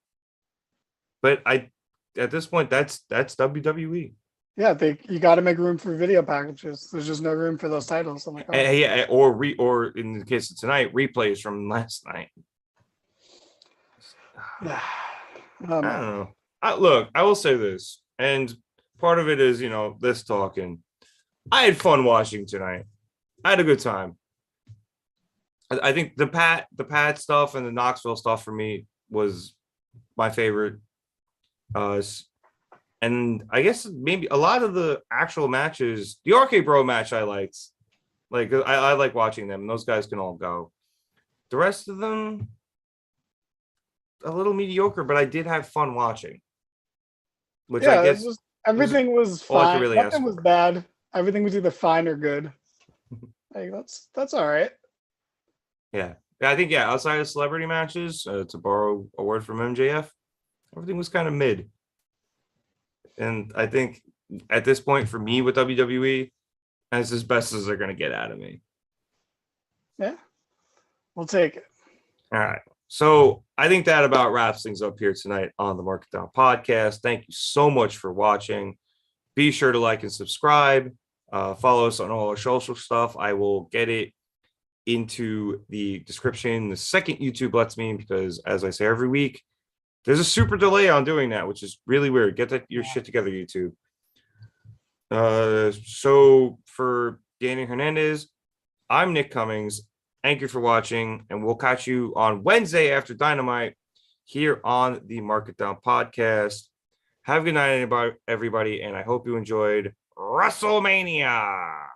But at this point, that's WWE.
Yeah, you got to make room for video packages. There's just no room for those titles. I'm like, oh.
Yeah, or in the case of tonight, replays from last night. I don't know. Look, I will say this, and part of it is, this talking. I had fun watching tonight. I had a good time. I think the Pat stuff and the Knoxville stuff for me was my favorite. And I guess maybe a lot of the actual matches, the RK Bro match I liked. Like I like watching them, and those guys can all go. The rest of them, a little mediocre, but I did have fun watching. Which I guess
everything was fine. Really nothing was bad. Everything was either fine or good. Like that's all right.
Yeah, I think outside of celebrity matches, to borrow a word from MJF, everything was kind of mid. And I think at this point for me with WWE, that's as best as they're going to get out of me.
Yeah, we'll take it.
All right. So I think that about wraps things up here tonight on the Mark It Down podcast. Thank you so much for watching. Be sure to like and subscribe. Follow us on all our social stuff. I will get it into the description the second YouTube lets me, because as I say every week, there's a super delay on doing that, which is really weird. Get your shit together, YouTube. So for Danny Hernandez, I'm Nick Cummings. Thank you for watching, and we'll catch you on Wednesday after Dynamite here on the Mark It Down podcast. Have a good night, everybody, and I hope you enjoyed WrestleMania.